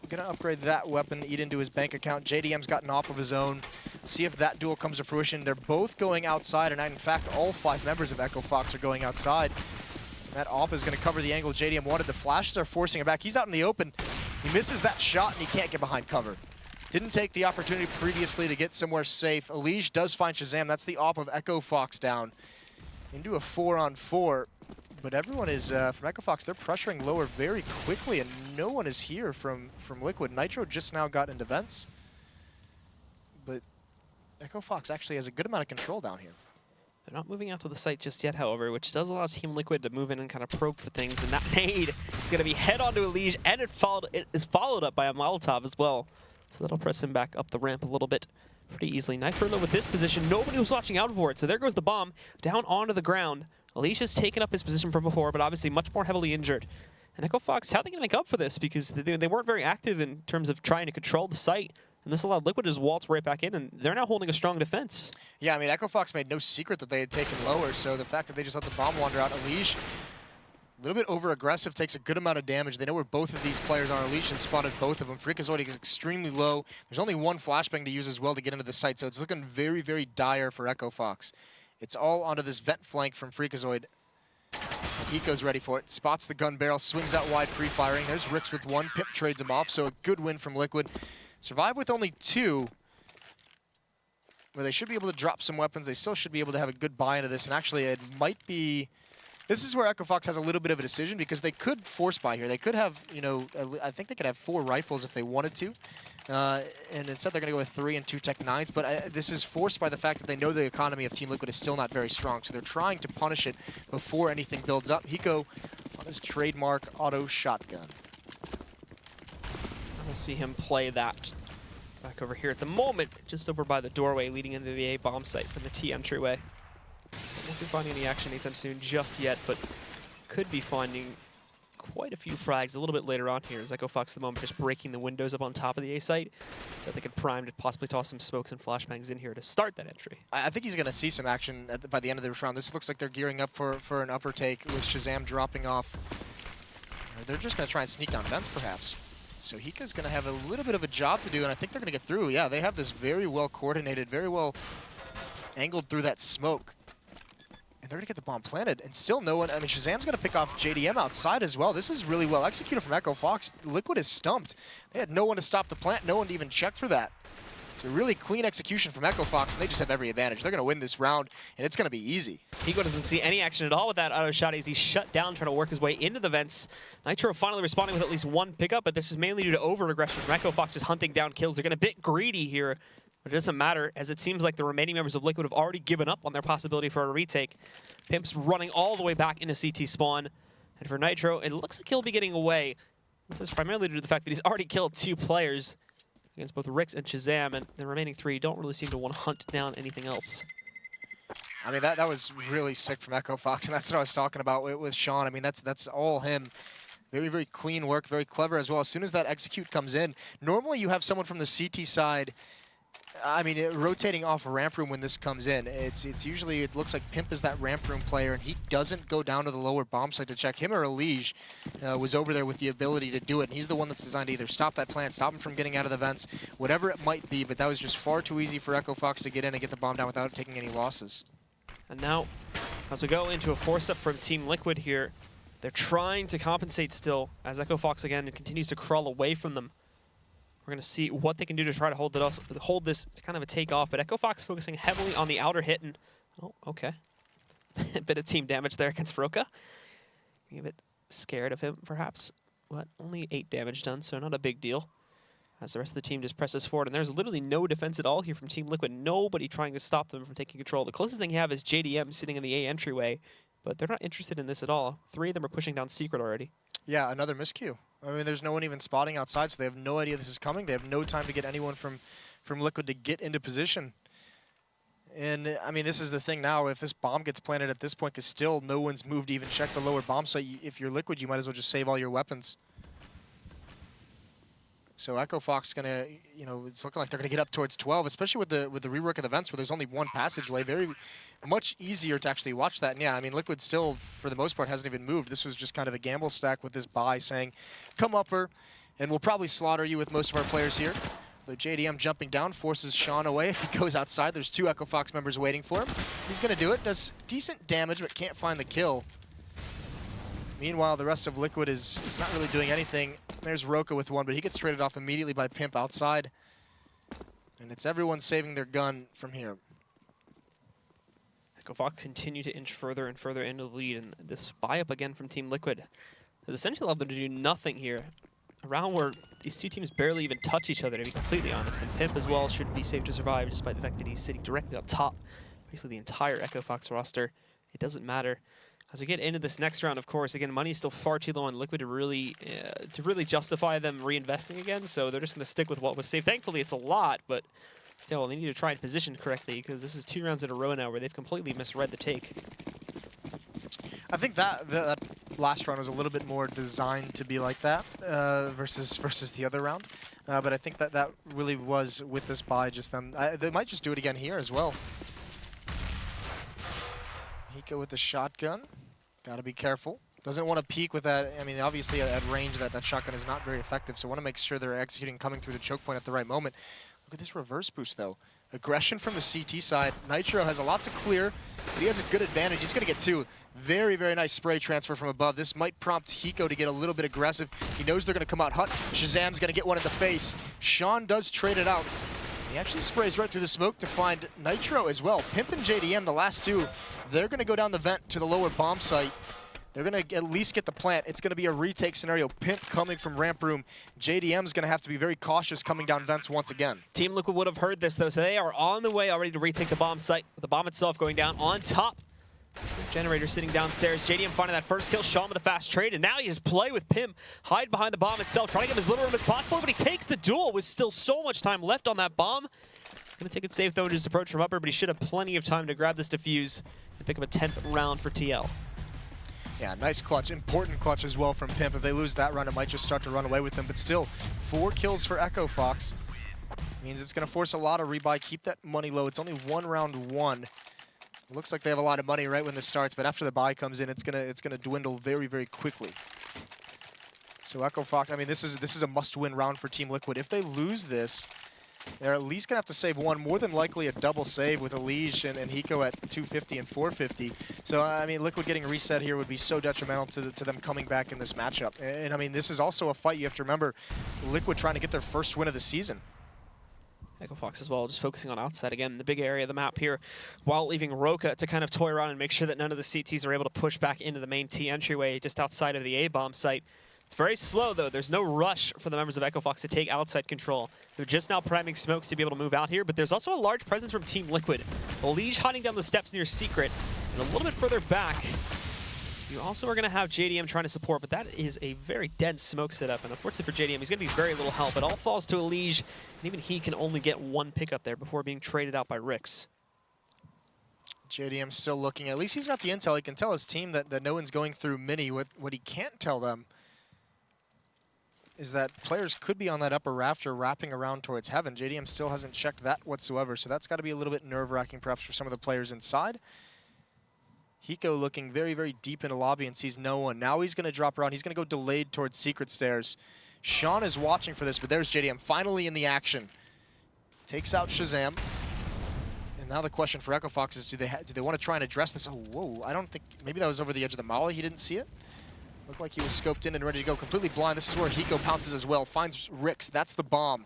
gonna upgrade that weapon, eat into his bank account. JDM's got an op of his own. See if that duel comes to fruition. They're both going outside, and in fact, all 5 members of EchoFox are going outside. And that op is gonna cover the angle JDM wanted. The flashes are forcing him back. He's out in the open. He misses that shot, and he can't get behind cover. Didn't take the opportunity previously to get somewhere safe. Elige does find Shazam. That's the op of EchoFox down into a 4-on-4. But everyone is, from EchoFox, they're pressuring lower very quickly, and no one is here from Liquid. Nitro just now got into vents. But EchoFox actually has a good amount of control down here. They're not moving out to the site just yet, however, which does allow Team Liquid to move in and kind of probe for things. And that nade is going to be head onto Elige, and it is followed up by a Molotov as well. So that'll press him back up the ramp a little bit pretty easily. Nitro, though, with this position, nobody was watching out for it. So there goes the bomb down onto the ground. Alicia's taken up his position from before, but obviously much more heavily injured. And EchoFox, how are they going to make up for this? Because they weren't very active in terms of trying to control the site. And this allowed Liquid to just waltz right back in, and they're now holding a strong defense. Yeah, I mean, EchoFox made no secret that they had taken lower, so the fact that they just let the bomb wander out, Elige, a little bit over-aggressive, takes a good amount of damage. They know where both of these players are. Elige has spotted both of them. Freakazoid is extremely low. There's only one flashbang to use as well to get into the site, so it's looking very, very dire for EchoFox. It's all onto this vent flank from Freakazoid. Hiko's ready for it. Spots the gun barrel, swings out wide pre-firing. There's Rix with 1. Pip trades him off, so a good win from Liquid. Survive with only 2. Where they should be able to drop some weapons. They still should be able to have a good buy into this, and actually it might be... This is where EchoFox has a little bit of a decision, because they could force buy here. They could have, you know, I think they could have 4 rifles if they wanted to. And instead they're going to go with 3 and 2 Tech 9s. But this is forced by the fact that they know the economy of Team Liquid is still not very strong. So they're trying to punish it before anything builds up. Hiko on his trademark auto shotgun. We'll see him play that back over here at the moment, just over by the doorway leading into the A bomb site from the T entryway. Won't be finding any action anytime soon just yet, but could be finding quite a few frags a little bit later on here as EchoFox at the moment just breaking the windows up on top of the A site so they could prime to possibly toss some smokes and flashbangs in here to start that entry. I think he's going to see some action by the end of the round. This looks like they're gearing up for an upper take with Shazam dropping off. Or they're just going to try and sneak down vents perhaps. So Hika's going to have a little bit of a job to do, and I think they're going to get through. Yeah, they have this very well coordinated, very well angled through that smoke. And they're going to get the bomb planted, and still no one... I mean, Shazam's going to pick off JDM outside as well. This is really well executed from EchoFox. Liquid is stumped. They had no one to stop the plant, no one to even check for that. It's a really clean execution from EchoFox, and they just have every advantage. They're going to win this round, and it's going to be easy. Hiko doesn't see any action at all with that auto shot as he's shut down, trying to work his way into the vents. Nitro finally responding with at least 1 pickup, but this is mainly due to over-aggression from EchoFox just hunting down kills. They're going to bit greedy here, but it doesn't matter, as it seems like the remaining members of Liquid have already given up on their possibility for a retake. Pimp's running all the way back into CT spawn, And for Nitro, it looks like he'll be getting away. This is primarily due to the fact that he's already killed 2 players against both Rix and Shazam, and the remaining 3 don't really seem to want to hunt down anything else. I mean, that was really sick from EchoFox, and that's what I was talking about with Sean. I mean, that's all him. Very, very clean work, very clever as well. As soon as that execute comes in, normally you have someone from the CT side, I mean, rotating off ramp room when this comes in. It's usually, it looks like Pimp is that ramp room player, and he doesn't go down to the lower bomb site to check. Him or Elige was over there with the ability to do it, and he's the one that's designed to either stop that plant, stop him from getting out of the vents, whatever it might be, but that was just far too easy for EchoFox to get in and get the bomb down without taking any losses. And now, as we go into a force-up from Team Liquid here, they're trying to compensate still, as EchoFox again continues to crawl away from them. We're going to see what they can do to try to hold this kind of a take-off, but EchoFox focusing heavily on the outer hit, and oh, okay. A bit of team damage there against Roka. Being a bit scared of him, perhaps. What? Only 8 damage done, so not a big deal. As the rest of the team just presses forward, and there's literally no defense at all here from Team Liquid. Nobody trying to stop them from taking control. The closest thing you have is JDM sitting in the A entryway, but they're not interested in this at all. 3 of them are pushing down Secret already. Yeah, another miscue. I mean, there's no one even spotting outside, so they have no idea this is coming. They have no time to get anyone from Liquid to get into position. And, I mean, this is the thing now. If this bomb gets planted at this point, because still no one's moved to even check the lower bomb site, if you're Liquid, you might as well just save all your weapons. So EchoFox going to, you know, it's looking like they're going to get up towards 12, especially with the rework of the vents where there's only one passageway. Very much easier to actually watch that. And yeah, I mean, Liquid still, for the most part, hasn't even moved. This was just kind of a gamble stack with this buy saying, come upper, and we'll probably slaughter you with most of our players here. The JDM jumping down forces Sean away. If he goes outside, there's 2 EchoFox members waiting for him. He's going to do it. Does decent damage, but can't find the kill. Meanwhile, the rest of Liquid is not really doing anything. There's Roka with 1, but he gets traded off immediately by Pimp outside. And it's everyone saving their gun from here. EchoFox continue to inch further and further into the lead, and this buy up again from Team Liquid has essentially allowed them to do nothing here. A round where these 2 teams barely even touch each other, to be completely honest. And Pimp as well should be safe to survive, despite the fact that he's sitting directly up top. Basically the entire EchoFox roster. It doesn't matter. As we get into this next round, of course, again, money's still far too low on Liquid to really justify them reinvesting again, so they're just going to stick with what was safe. Thankfully, it's a lot, but still, they need to try and position correctly, because this is 2 rounds in a row now where they've completely misread the take. I think that last round was a little bit more designed to be like that versus the other round, but I think that really was with this buy just them. They might just do it again here as well. Hiko with the shotgun. Got to be careful. Doesn't want to peek with that. I mean, obviously at range, that shotgun is not very effective, so want to make sure they're executing coming through the choke point at the right moment. Look at this reverse boost, though. Aggression from the CT side. Nitro has a lot to clear, but he has a good advantage. He's going to get 2. Very, very nice spray transfer from above. This might prompt Hiko to get a little bit aggressive. He knows they're going to come out hot. Shazam's going to get one in the face. Sean does trade it out. He actually sprays right through the smoke to find Nitro as well. Pimp and JDM, the last 2, they're going to go down the vent to the lower bomb site. They're going to at least get the plant. It's going to be a retake scenario. Pimp coming from ramp room. JDM's going to have to be very cautious coming down vents once again. Team Liquid would have heard this, though, so they are on the way already to retake the bomb site, with the bomb itself going down on top. Generator sitting downstairs. JDM finding that first kill. Sean with a fast trade, and now he just play with Pimp. Hide behind the bomb itself, trying to get him as little room as possible, but he takes the duel with still so much time left on that bomb. Going to take it safe, though, and just approach from upper, but he should have plenty of time to grab this defuse and pick up a 10th round for TL. Yeah, nice clutch. Important clutch as well from Pimp. If they lose that round, it might just start to run away with them, but still, 4 kills for EchoFox. Means it's going to force a lot of rebuy. Keep that money low. It's only 1 round 1. It looks like they have a lot of money right when this starts, but after the buy comes in, it's gonna dwindle very, very quickly. So EchoFox, I mean, this is a must-win round for Team Liquid. If they lose this, they're at least gonna have to save 1, more than likely a double save with Elige and Hiko at 250 and 450. So I mean, Liquid getting reset here would be so detrimental to them coming back in this matchup. And I mean, this is also a fight you have to remember. Liquid trying to get their first win of the season. EchoFox as well, just focusing on outside again, the big area of the map here, while leaving Roka to kind of toy around and make sure that none of the CTs are able to push back into the main T entryway just outside of the A-bomb site. It's very slow, though. There's no rush for the members of EchoFox to take outside control. They're just now priming smokes to be able to move out here, but there's also a large presence from Team Liquid. Elige hiding down the steps near Secret, and a little bit further back, You also are going to have JDM trying to support, but that is a very dense smoke setup, and unfortunately for JDM, he's going to be very little help. It all falls to Elige, and even he can only get one pickup there before being traded out by Rix. JDM still looking. At least he's got the intel. He can tell his team that no one's going through mini. What he can't tell them is that players could be on that upper rafter wrapping around towards heaven. JDM still hasn't checked that whatsoever, so that's got to be a little bit nerve-wracking perhaps for some of the players inside. Hiko looking very, very deep in the lobby and sees no one. Now he's going to drop around. He's going to go delayed towards secret stairs. Sean is watching for this, but there's JDM finally in the action. Takes out Shazam. And now the question for EchoFox is, do they want to try and address this? Oh, whoa, I don't think, maybe that was over the edge of the molly. He didn't see it. Looked like he was scoped in and ready to go. Completely blind. This is where Hiko pounces as well. Finds Rix. That's the bomb.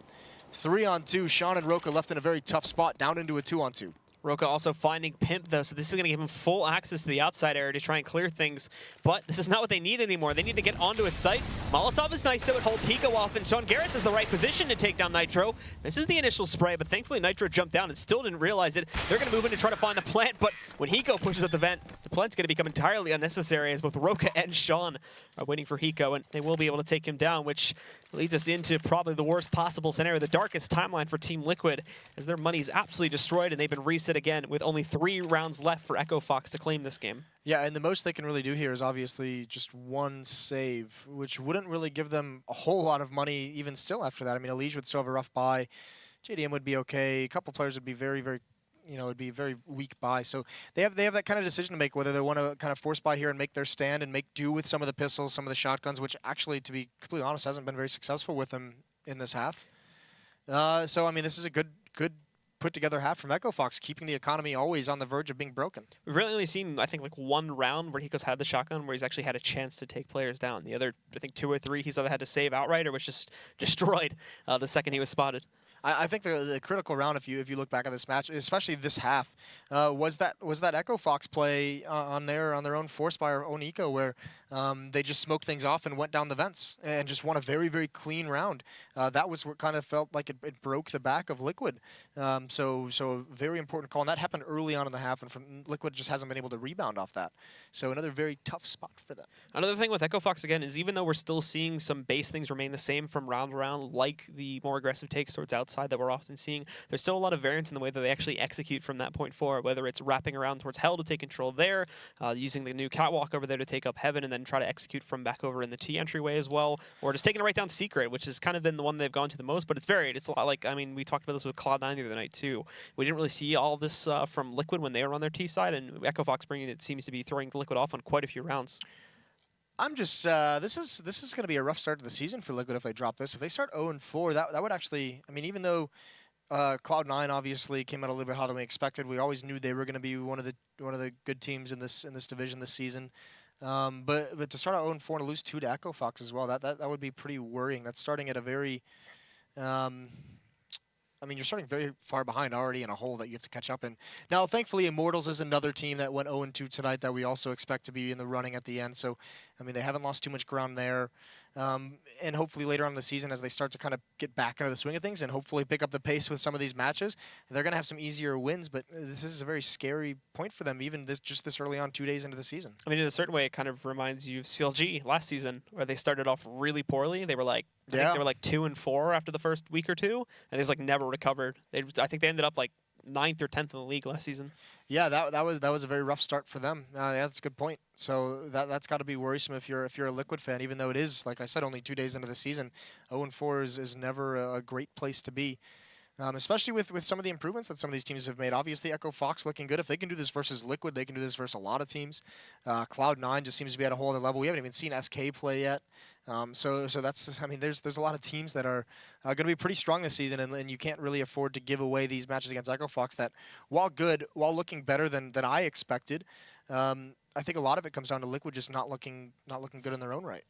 3-on-2. Sean and Roka left in a very tough spot, down into a 2-on-2. Roka also finding Pimp, though, so this is going to give him full access to the outside area to try and clear things. But this is not what they need anymore. They need to get onto his site. Molotov is nice, though. It holds Hiko off, and Sean Garris is the right position to take down Nitro. This is the initial spray, but thankfully Nitro jumped down and still didn't realize it. They're going to move in to try to find the plant, but when Hiko pushes up the vent, the plant's going to become entirely unnecessary as both Roka and Sean are waiting for Hiko, and they will be able to take him down, which leads us into probably the worst possible scenario, the darkest timeline for Team Liquid, as their money's absolutely destroyed and they've been reset again with only 3 rounds left for EchoFox to claim this game. Yeah, and the most they can really do here is obviously just one save, which wouldn't really give them a whole lot of money even still after that. I mean, Elige would still have a rough buy. JDM would be okay. A couple players would be very, very, you know, it'd be a very weak buy. So they have that kind of decision to make, whether they want to kind of force buy here and make their stand and make do with some of the pistols, some of the shotguns, which actually, to be completely honest, hasn't been very successful with them in this half. So, I mean, this is a good put-together half from EchoFox, keeping the economy always on the verge of being broken. We've really only seen, I think, like 1 round where Hiko's had the shotgun where he's actually had a chance to take players down. The other, I think, 2 or 3 he's either had to save outright or was just destroyed the second he was spotted. I think the critical round, if you look back at this match, especially this half, was that EchoFox play on their own force by our own Eco, where they just smoked things off and went down the vents and just won a very, very clean round. That was what kind of felt like it broke the back of Liquid. So a very important call, and that happened early on in the half, and from Liquid just hasn't been able to rebound off that. So another very tough spot for them. Another thing with EchoFox again is even though we're still seeing some base things remain the same from round to round, like the more aggressive takes towards outside that we're often seeing, there's still a lot of variance in the way that they actually execute from that point forward, whether it's wrapping around towards Hell to take control there, using the new catwalk over there to take up Heaven and then try to execute from back over in the T entryway as well, or just taking it right down Secret, which has kind of been the one they've gone to the most, but it's varied. It's a lot like, I mean, we talked about this with Cloud9 the other night too. We didn't really see all of this from Liquid when they were on their T side, and EchoFox bringing it seems to be throwing Liquid off on quite a few rounds. I'm just, this is going to be a rough start to the season for Liquid if they drop this. If they start 0-4, that would actually, I mean, even though Cloud9 obviously came out a little bit hotter than we expected, we always knew they were going to be one of the good teams in this division this season. But to start out 0-4 and to lose 2 to EchoFox as well, that would be pretty worrying. That's starting at a very, I mean, you're starting very far behind already in a hole that you have to catch up in. Now, thankfully, Immortals is another team that went 0-2 tonight that we also expect to be in the running at the end. So, I mean, they haven't lost too much ground there. And hopefully later on in the season, as they start to kind of get back into the swing of things and hopefully pick up the pace with some of these matches, they're going to have some easier wins. But this is a very scary point for them, even just this early on, 2 days into the season. I mean, in a certain way, it kind of reminds you of CLG last season, where they started off really poorly. They were like, I think they were like 2-4 after the first week or two, and they just like never recovered. I think they ended up like 9th or 10th in the league last season. Yeah, that was a very rough start for them. Yeah, that's a good point. So that's got to be worrisome if you're a Liquid fan, even though it is, like I said, only 2 days into the season. 0-4 is never a great place to be. Especially with some of the improvements that some of these teams have made. Obviously, EchoFox looking good. If they can do this versus Liquid, they can do this versus a lot of teams. Cloud9 just seems to be at a whole other level. We haven't even seen SK play yet. So that's, I mean, there's a lot of teams that are going to be pretty strong this season, and you can't really afford to give away these matches against EchoFox that, while good, while looking better than I expected, I think a lot of it comes down to Liquid just not looking good in their own right.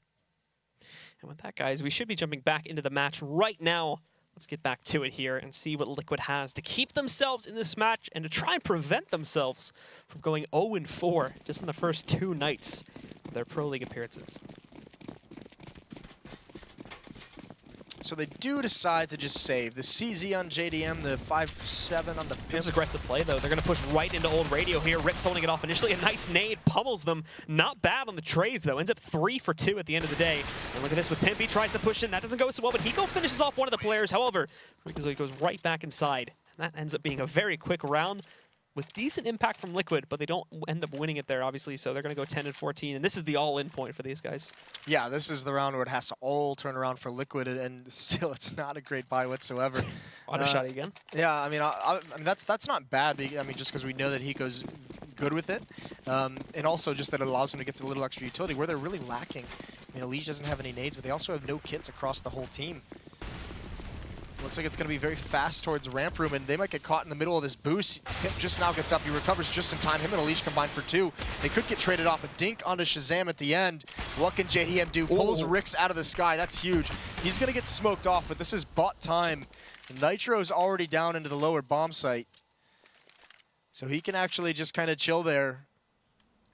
And with that, guys, we should be jumping back into the match right now. Let's get back to it here and see what Liquid has to keep themselves in this match and to try and prevent themselves from going 0-4 just in the first 2 nights of their Pro League appearances. So they do decide to just save. The CZ on JDM, the 5-7 on the Pimp. This is aggressive play, though. They're going to push right into old radio here. Rick's holding it off initially. A nice nade pummels them. Not bad on the trades, though. Ends up 3 for 2 at the end of the day. And look at this with Pimp. He tries to push in. That doesn't go so well, but Hiko finishes off one of the players. However, Rick goes right back inside. And that ends up being a very quick round with decent impact from Liquid, but they don't end up winning it there, obviously, so they're going to go 10-14, and this is the all-in point for these guys. Yeah, this is the round where it has to all turn around for Liquid, and still, it's not a great buy whatsoever. Auto shot again. Yeah, I mean, that's not bad, I mean, just because we know that Hiko's good with it, and also just that it allows him to get to a little extra utility, where they're really lacking. I mean, Elise doesn't have any nades, but they also have no kits across the whole team. Looks like it's going to be very fast towards ramp room, and they might get caught in the middle of this boost. Pimp just now gets up. He recovers just in time. Him and Elise combined for 2. They could get traded off. A dink onto Shazam at the end. What can JDM do? Pulls Rix out of the sky. That's huge. He's going to get smoked off, but this is bot time. Nitro's already down into the lower bomb site. So he can actually just kind of chill there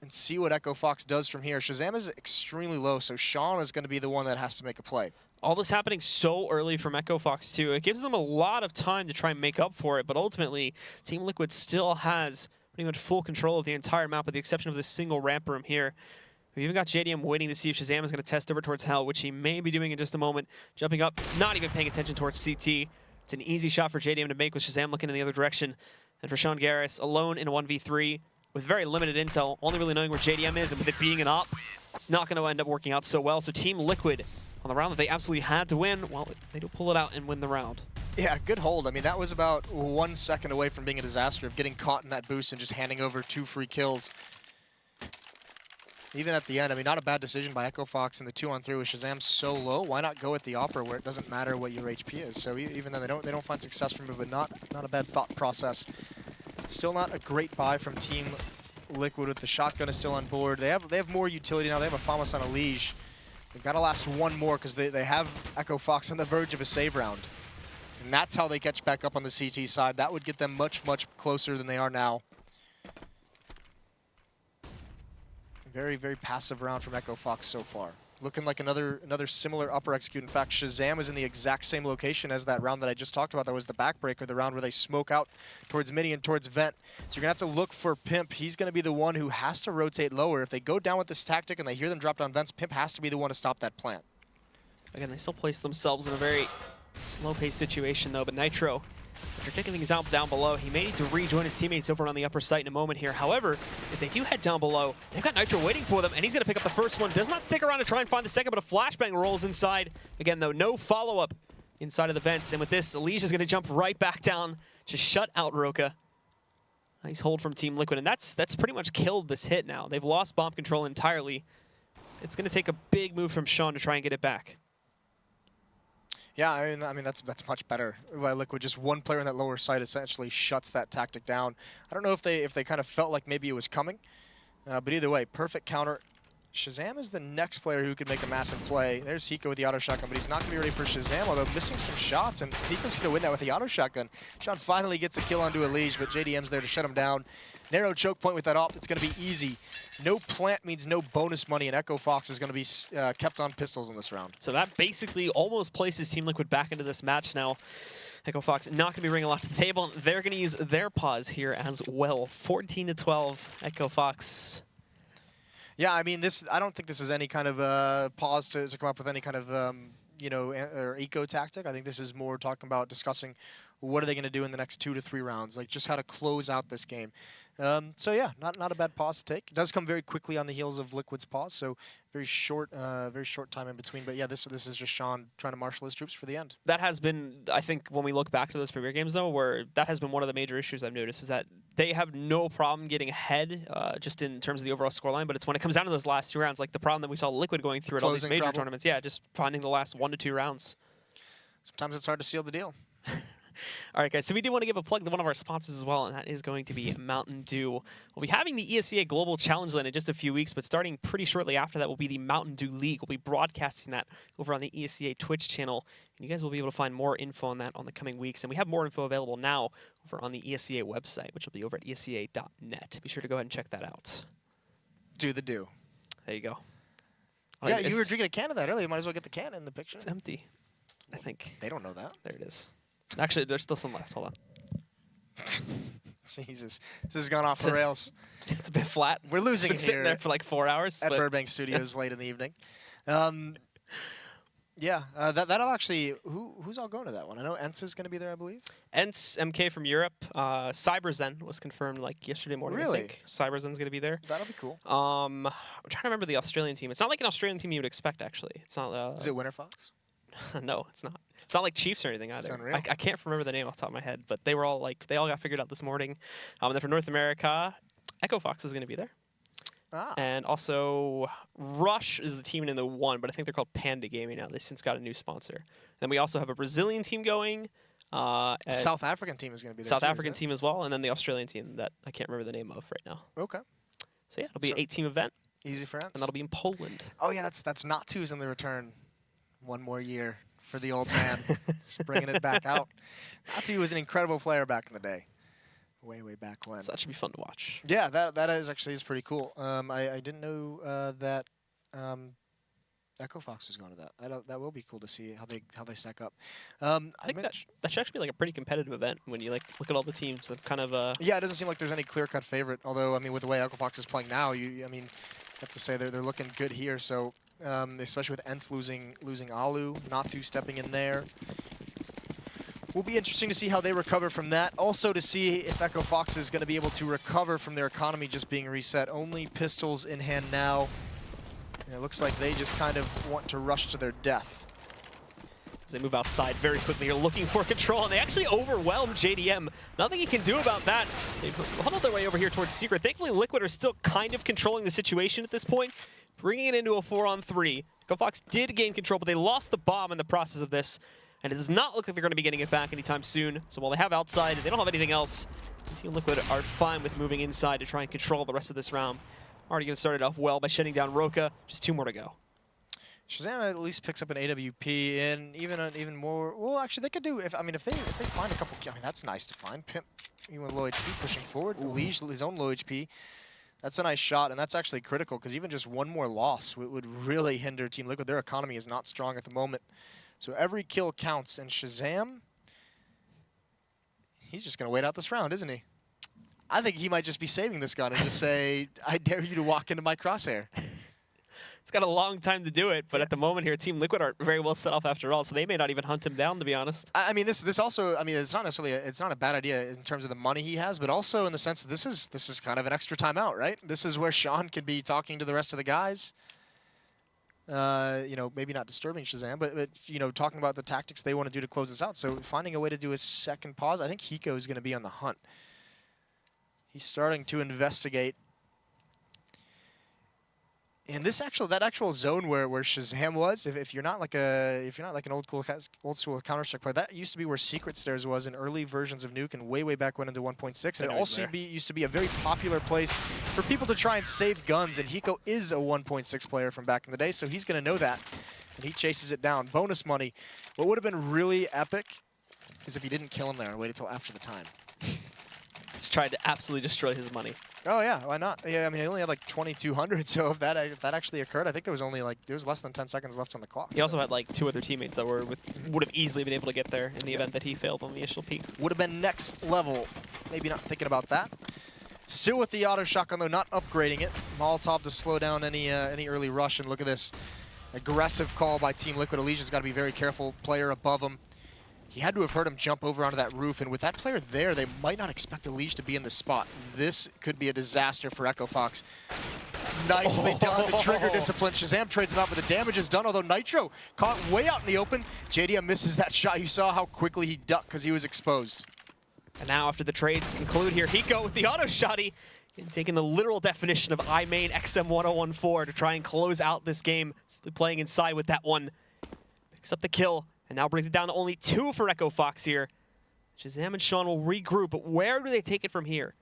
and see what EchoFox does from here. Shazam is extremely low, so Sean is going to be the one that has to make a play. All this happening so early from EchoFox, too. It gives them a lot of time to try and make up for it, but ultimately, Team Liquid still has pretty much full control of the entire map with the exception of this single ramp room here. We've even got JDM waiting to see if Shazam is going to test over towards Hell, which he may be doing in just a moment. Jumping up, not even paying attention towards CT. It's an easy shot for JDM to make with Shazam looking in the other direction. And for Sean Garris, alone in a 1v3 with very limited intel, only really knowing where JDM is, and with it being an op, it's not going to end up working out so well. So Team Liquid, on the round that they absolutely had to win, well, they do pull it out and win the round. Yeah, good hold. I mean, that was about 1 second away from being a disaster of getting caught in that boost and just handing over 2 free kills. Even at the end, I mean, not a bad decision by EchoFox in the 2-on-3 with Shazam so low. Why not go with the Opera where it doesn't matter what your HP is? So even though they don't find success from it, but not a bad thought process. Still not a great buy from Team Liquid with the shotgun is still on board. They have more utility now. They have a Famas on a Liege. They've got to last one more because they have EchoFox on the verge of a save round. And that's how they catch back up on the CT side. That would get them much, much closer than they are now. Very, very passive round from EchoFox so far. Looking like another similar upper execute. In fact, Shazam is in the exact same location as that round that I just talked about. That was the backbreaker, the round where they smoke out towards mini and towards vent. So you're going to have to look for Pimp. He's going to be the one who has to rotate lower. If they go down with this tactic and they hear them drop down vents, Pimp has to be the one to stop that plant. Again, they still place themselves in a very slow-paced situation, though, but Nitro, after taking things out down below, he may need to rejoin his teammates over on the upper site in a moment here. However, if they do head down below, they've got Nitro waiting for them, and he's going to pick up the first one. Does not stick around to try and find the second, but a flashbang rolls inside. Again, though, no follow-up inside of the vents, and with this, Elise is going to jump right back down to shut out Roka. Nice hold from Team Liquid, and that's pretty much killed this hit now. They've lost bomb control entirely. It's going to take a big move from Sean to try and get it back. Yeah, I mean that's much better. Liquid, just one player in that lower side essentially shuts that tactic down. I don't know if they kind of felt like maybe it was coming, but either way, perfect counter. Shazam is the next player who could make a massive play. There's Hiko with the auto shotgun, but he's not going to be ready for Shazam, although missing some shots, and Hiko's going to win that with the auto shotgun. Sean finally gets a kill onto a Liege, but JDM's there to shut him down. Narrow choke point with that op. It's going to be easy. No plant means no bonus money, and EchoFox is going to be kept on pistols in this round. So that basically almost places Team Liquid back into this match now. EchoFox not going to be bringing a lot to the table. They're going to use their pause here as well. 14-12, EchoFox. Yeah, I mean, I don't think this is any kind of pause to come up with any kind of, or eco tactic. I think this is more talking about discussing what are they going to do in the next 2 to 3 rounds, like just how to close out this game. So yeah, not a bad pause to take. It does come very quickly on the heels of Liquid's pause, so very short time in between. But yeah, this is just Sean trying to marshal his troops for the end. That has been, I think, when we look back to those Premier games, though, where that has been one of the major issues I've noticed is that they have no problem getting ahead, just in terms of the overall scoreline. But it's when it comes down to those last 2 rounds, like the problem that we saw Liquid going through at all these major tournaments. Yeah, just finding the last 1 to 2 rounds. Sometimes it's hard to seal the deal. All right, guys, so we do want to give a plug to one of our sponsors as well, and that is going to be Mountain Dew. We'll be having the ESEA Global Challenge Land in just a few weeks, but starting pretty shortly after that will be the Mountain Dew League. We'll be broadcasting that over on the ESEA Twitch channel, and you guys will be able to find more info on that on the coming weeks. And we have more info available now over on the ESEA website, which will be over at esea.net. Be sure to go ahead and check that out. Do the do. There you go. Yeah, you were drinking a can of that earlier. You might as well get the can in the picture. It's empty. I think. They don't know that. There it is. Actually, there's still some left. Hold on. Jesus, this has gone off the rails. It's a bit flat. We're losing It's been it sitting here there for like 4 hours. at but Burbank Studios late in the evening. Yeah, that'll actually. Who's all going to that one? I know Ents is going to be there, I believe. Ents, MK from Europe. Cyberzen was confirmed like yesterday morning. Really? I think Cyberzen's going to be there. That'll be cool. I'm trying to remember the Australian team. It's not like an Australian team you would expect, actually. It's not. Is it Winter Fox? No, it's not. It's not like Chiefs or anything either. unreal. I can't remember the name off the top of my head, but they were all like they all got figured out this morning. And then for North America, EchoFox is going to be there. Ah. And also, Rush is the team in the one, but I think they're called Panda Gaming now. They since got a new sponsor. Then we also have a Brazilian team going. South African team is going to be there. South African team as well, and then the Australian team that I can't remember the name of right now. Okay. So yeah, it'll be an 8-team event, Easy for Ents. and that'll be in Poland. Oh yeah, that's not two's in the return. One more year for the old man, just bringing it back out. Natu was an incredible player back in the day, way back when. So that should be fun to watch. Yeah, that is actually pretty cool. I didn't know that EchoFox was going to that. That will be cool to see how they stack up. I think that should actually be like a pretty competitive event when you like look at all the teams that kind of. Yeah, it doesn't seem like there's any clear-cut favorite. Although I mean, with the way EchoFox is playing now, you have to say they're looking good here. So especially with Ents losing Alu, Natu stepping in there. Will be interesting to see how they recover from that. Also to see if EchoFox is going to be able to recover from their economy just being reset. Only pistols in hand now. And it looks like they just kind of want to rush to their death. As they move outside very quickly, they're looking for control, and they actually overwhelm JDM. Nothing he can do about that. They've huddled their way over here towards Secret. Thankfully, Liquid are still kind of controlling the situation at this point, bringing it into a 4-on-3. EchoFox did gain control, but they lost the bomb in the process of this. And it does not look like they're going to be getting it back anytime soon. So while they have outside, they don't have anything else. Team Liquid are fine with moving inside to try and control the rest of this round. Already going to start it off well by shutting down Roka. Just 2 more to go. Shazam at least picks up an AWP and even more. Well, actually, they could do if they find a couple. I mean, that's nice to find. Pimp, even with low HP, pushing forward. Lige, his own low HP. That's a nice shot, and that's actually critical because even just one more loss would really hinder Team Liquid. Their economy is not strong at the moment. So every kill counts, and Shazam, he's just going to wait out this round, isn't he? I think he might just be saving this gun and just say, I dare you to walk into my crosshair. It's got a long time to do it, but at the moment here, Team Liquid are very well set off after all, so they may not even hunt him down, to be honest. I mean, this also, I mean, it's not necessarily, it's not a bad idea in terms of the money he has, but also in the sense that this is kind of an extra timeout, right? This is where Sean could be talking to the rest of the guys. You know, maybe not disturbing Shazam, but you know, talking about the tactics they want to do to close this out. So finding a way to do a second pause. I think Hiko is going to be on the hunt. He's starting to investigate. And this that actual zone where Shazam was, if you're not like an old school Counter-Strike player, that used to be where Secret Stairs was in early versions of Nuke and way back when into 1.6. And it also used to be a very popular place for people to try and save guns. And Hiko is a 1.6 player from back in the day, so he's going to know that. And he chases it down. Bonus money. What would have been really epic is if he didn't kill him there and waited until after the time. Just tried to absolutely destroy his money. Oh yeah, why not? Yeah, I mean, he only had like 2,200, so if that actually occurred, I think there was less than 10 seconds left on the clock. He also had like 2 other teammates that would have easily been able to get there in the event that he failed on the initial peak. Would have been next level. Maybe not thinking about that. Still with the auto shotgun though, not upgrading it. Molotov to slow down any early rush, and look at this aggressive call by Team Liquid. Alicia's got to be very careful. Player above him. He had to have heard him jump over onto that roof, and with that player there, they might not expect Elige to be in this spot. This could be a disaster for EchoFox. Nicely done, the trigger discipline. Shazam trades him out, but the damage is done, although Nitro caught way out in the open. JDM misses that shot. You saw how quickly he ducked because he was exposed. And now after the trades conclude here, Hiko with the auto shotty, and taking the literal definition of iMain XM1014 to try and close out this game. Still playing inside with that one. Picks up the kill. And now brings it down to only 2 for EchoFox here. Shazam and Sean will regroup, but where do they take it from here?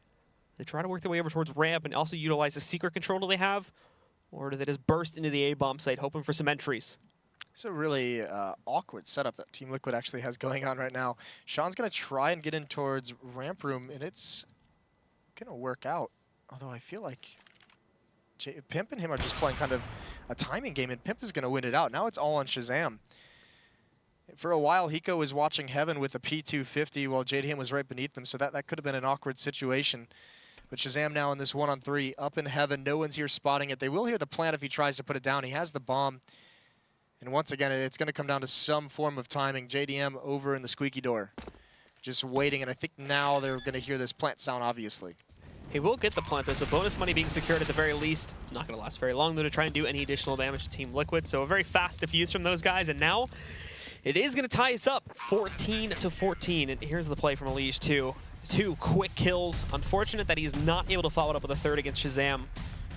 They try to work their way over towards ramp and also utilize the secret control they have? Or do they just burst into the A-bomb site, hoping for some entries? It's a really awkward setup that Team Liquid actually has going on right now. Sean's going to try and get in towards ramp room, and it's going to work out. Although I feel like Pimp and him are just playing kind of a timing game, and Pimp is going to win it out. Now it's all on Shazam. For a while, Hiko was watching Heaven with a P250 while JDM was right beneath them, so that could have been an awkward situation. But Shazam now in this 1-on-3, up in Heaven. No one's here spotting it. They will hear the plant if he tries to put it down. He has the bomb. And once again, it's going to come down to some form of timing. JDM over in the squeaky door, just waiting. And I think now they're going to hear this plant sound, obviously. He will get the plant. There's a bonus money being secured at the very least. Not going to last very long, though, to try and do any additional damage to Team Liquid. So a very fast defuse from those guys. And now it is going to tie us up 14-14. And here's the play from Elige, too. 2 quick kills. Unfortunate that he's not able to follow it up with a third against Shazam.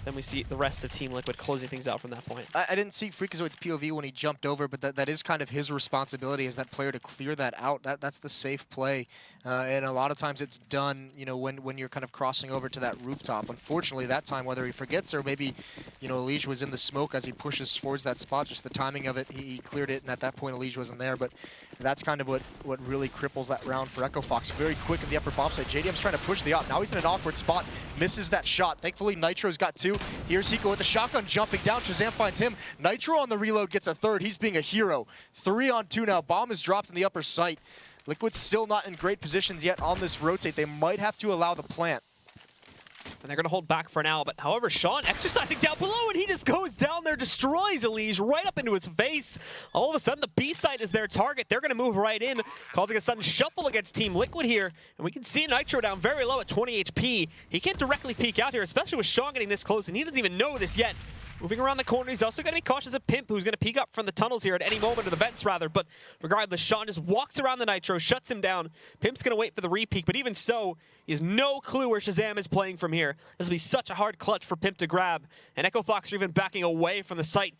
Then we see the rest of Team Liquid closing things out from that point. I didn't see Freakazoid's POV when he jumped over, but that is kind of his responsibility as that player to clear that out. That's the safe play. And a lot of times it's done, you know, when you're kind of crossing over to that rooftop. Unfortunately, that time, whether he forgets or maybe, you know, Elige was in the smoke as he pushes towards that spot, just the timing of it, he cleared it, and at that point, Elige wasn't there. But that's kind of what really cripples that round for EchoFox. Very quick in the upper bomb site. JDM's trying to push the op. Now he's in an awkward spot. Misses that shot. Thankfully, Nitro's got 2. Here's Hiko with the shotgun jumping down. Shazam finds him. Nitro on the reload gets a third. He's being a hero. 3-on-2 now. Bomb is dropped in the upper site. Liquid's still not in great positions yet on this rotate. They might have to allow the plant. And they're going to hold back for now. But however, Sean exercising down below, and he just goes down there, destroys Elige right up into his face. All of a sudden, the B site is their target. They're going to move right in, causing a sudden shuffle against Team Liquid here. And we can see Nitro down very low at 20 HP. He can't directly peek out here, especially with Sean getting this close, and he doesn't even know this yet. Moving around the corner, he's also going to be cautious of Pimp, who's going to peek up from the tunnels here at any moment, or the vents rather. But regardless, Sean just walks around the Nitro, shuts him down. Pimp's going to wait for the re-peek, but even so, he has no clue where Shazam is playing from here. This will be such a hard clutch for Pimp to grab. And EchoFox are even backing away from the site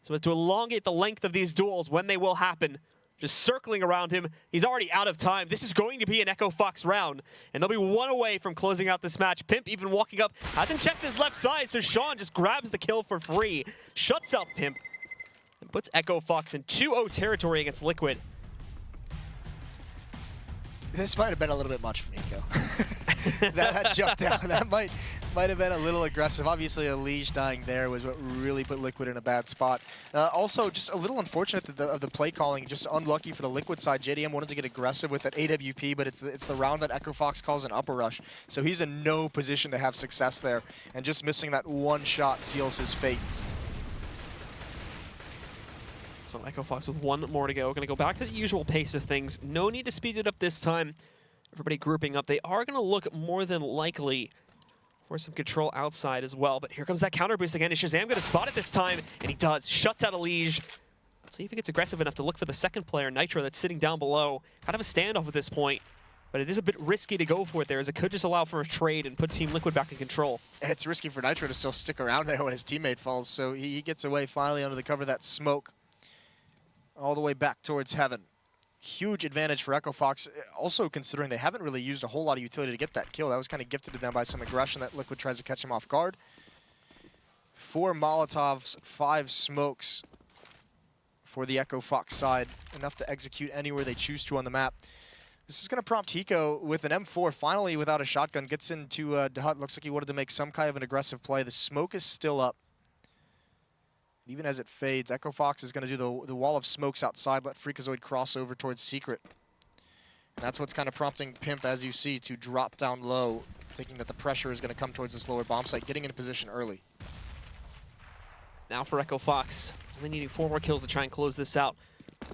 so as to elongate the length of these duels when they will happen. Just circling around him. He's already out of time. This is going to be an EchoFox round, and they'll be 1 away from closing out this match. Pimp even walking up, hasn't checked his left side, so Sean just grabs the kill for free, shuts out Pimp, and puts EchoFox in 2-0 territory against Liquid. This might have been a little bit much for Nico. that jump down, that might have been a little aggressive. Obviously, Elige dying there was what really put Liquid in a bad spot. Also, just a little unfortunate of the play calling, just unlucky for the Liquid side. JDM wanted to get aggressive with that AWP, but it's the round that EchoFox calls an upper rush. So he's in no position to have success there, and just missing that one shot seals his fate. So EchoFox with 1 more to go. Going to go back to the usual pace of things. No need to speed it up this time. Everybody grouping up. They are going to look more than likely for some control outside as well. But here comes that counter boost again. Is Shazam going to spot it this time? And he does. Shuts out Elige. Let's see if he gets aggressive enough to look for the second player, Nitro, that's sitting down below. Kind of a standoff at this point. But it is a bit risky to go for it there, as it could just allow for a trade and put Team Liquid back in control. It's risky for Nitro to still stick around there when his teammate falls. So he gets away finally under the cover of that smoke, all the way back towards Heaven. Huge advantage for EchoFox, also considering they haven't really used a whole lot of utility to get that kill. That was kind of gifted to them by some aggression that Liquid tries to catch him off guard. 4 Molotovs, 5 smokes for the EchoFox side. Enough to execute anywhere they choose to on the map. This is going to prompt Hiko with an M4, finally without a shotgun. Gets into Dahut. Looks like he wanted to make some kind of an aggressive play. The smoke is still up. Even as it fades, EchoFox is going to do the wall of smokes outside, let Freakazoid cross over towards Secret. And that's what's kind of prompting Pimp, as you see, to drop down low, thinking that the pressure is going to come towards this lower bomb site, getting into position early. Now for EchoFox, only needing 4 more kills to try and close this out.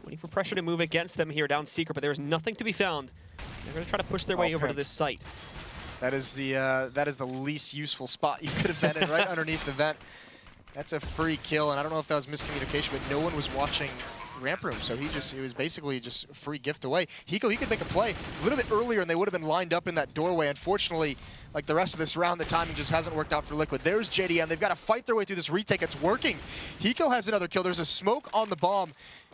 Waiting for pressure to move against them here down Secret, but there's nothing to be found. They're going to try to push their way over to this site. That is the least useful spot you could have been in, right underneath the vent. That's a free kill, and I don't know if that was miscommunication, but no one was watching ramp room, so it was basically just a free gift away. Hiko, he could make a play a little bit earlier, and they would have been lined up in that doorway. Unfortunately, like the rest of this round, the timing just hasn't worked out for Liquid. There's JDM. They've got to fight their way through this retake. It's working. Hiko has another kill. There's a smoke on the bomb.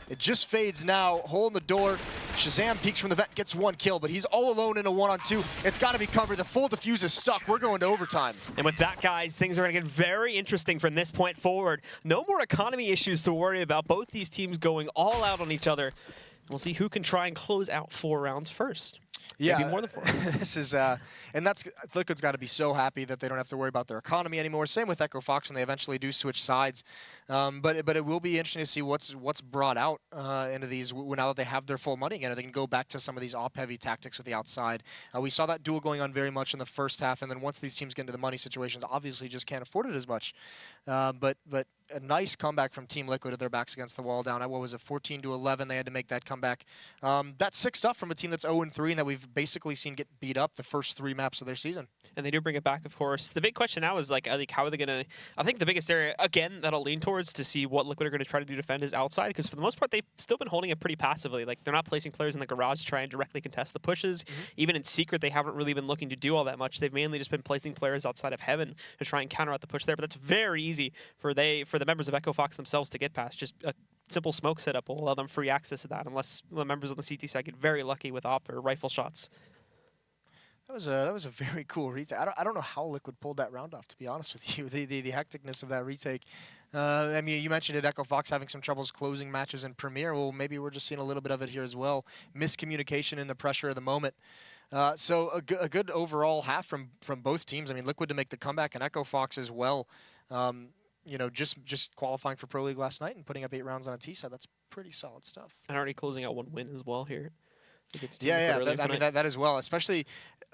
It just fades now. Hole in the door. Shazam peeks from the vent, gets 1 kill, but he's all alone in a 1-on-2. It's got to be covered. The full defuse is stuck. We're going to overtime. And with that, guys, things are going to get very interesting from this point forward. No more economy issues to worry about. Both these teams going all out on each other. We'll see who can try and close out 4 rounds first. Yeah, maybe more than 4. this is, and that's Liquid's got to be so happy that they don't have to worry about their economy anymore. Same with EchoFox when they eventually do switch sides. But it will be interesting to see what's brought out into these now that they have their full money again. They can go back to some of these op-heavy tactics with the outside. We saw that duel going on very much in the first half, and then once these teams get into the money situations, obviously just can't afford it as much. But a nice comeback from Team Liquid at their backs against the wall down at, what was it, 14-11. They had to make that comeback. That's sick stuff from a team that's 0-3 and that we've basically seen get beat up the first 3 maps of their season. And they do bring it back, of course. The big question now is, like how are they going to... I think the biggest area, again, that I'll lean towards to see what Liquid are going to try to do to defend is outside, because for the most part, they've still been holding it pretty passively. Like, they're not placing players in the garage to try and directly contest the pushes. Even in secret, they haven't really been looking to do all that much. They've mainly just been placing players outside of Heaven to try and counter out the push there, but that's very easy for the members of EchoFox themselves to get past. Just a simple smoke setup will allow them free access to that, unless the members on the CT side get very lucky with op or rifle shots. That was a very cool retake. I don't know how Liquid pulled that round off, to be honest with you. The hecticness of that retake. I mean, you mentioned it, EchoFox having some troubles closing matches in Premier. Well, maybe we're just seeing a little bit of it here as well. Miscommunication in the pressure of the moment. So a good overall half from both teams. I mean, Liquid to make the comeback, and EchoFox as well. You know, just qualifying for Pro League last night and putting up 8 rounds on a T side. That's pretty solid stuff. And already closing out 1 win as well here. Yeah, I mean that as well. Especially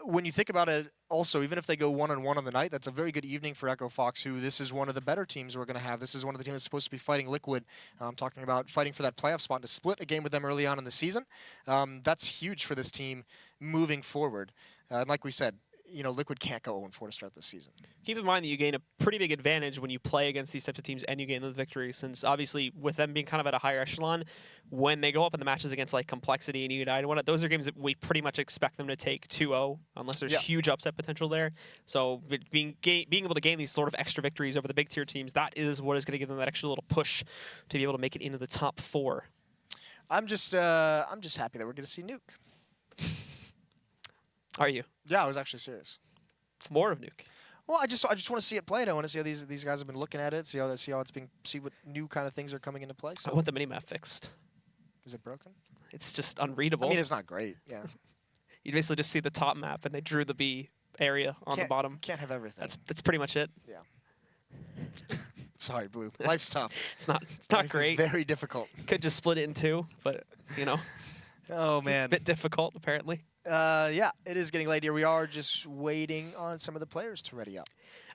when you think about it. Also, even if they go 1-1 on the night, that's a very good evening for EchoFox. Who this is one of the better teams we're going to have. This is one of the teams that's supposed to be fighting Liquid. I'm talking about fighting for that playoff spot to split a game with them early on in the season. That's huge for this team moving forward. And like we said, you know, Liquid can't go 0-4 to start this season. Keep in mind that you gain a pretty big advantage when you play against these types of teams and you gain those victories, since obviously with them being kind of at a higher echelon, when they go up in the matches against like Complexity and United, those are games that we pretty much expect them to take 2-0 unless there's huge upset potential there. So being able to gain these sort of extra victories over the big tier teams, that is what is going to give them that extra little push to be able to make it into the top 4. I'm just happy that we're going to see Nuke. Are you? Yeah, I was actually serious. More of Nuke. Well, I just want to see it played. I want to see how these guys have been looking at it. See what new kind of things are coming into play. So. I want the minimap fixed. Is it broken? It's just unreadable. I mean, it's not great. Yeah. You basically just see the top map, and they drew the B area on the bottom. Can't have everything. That's pretty much it. Yeah. Sorry, Blue. Life's tough. It's not Life great. It's very difficult. Could just split it in 2, but you know. Oh man. A bit difficult apparently. Yeah, it is getting late here. We are just waiting on some of the players to ready up.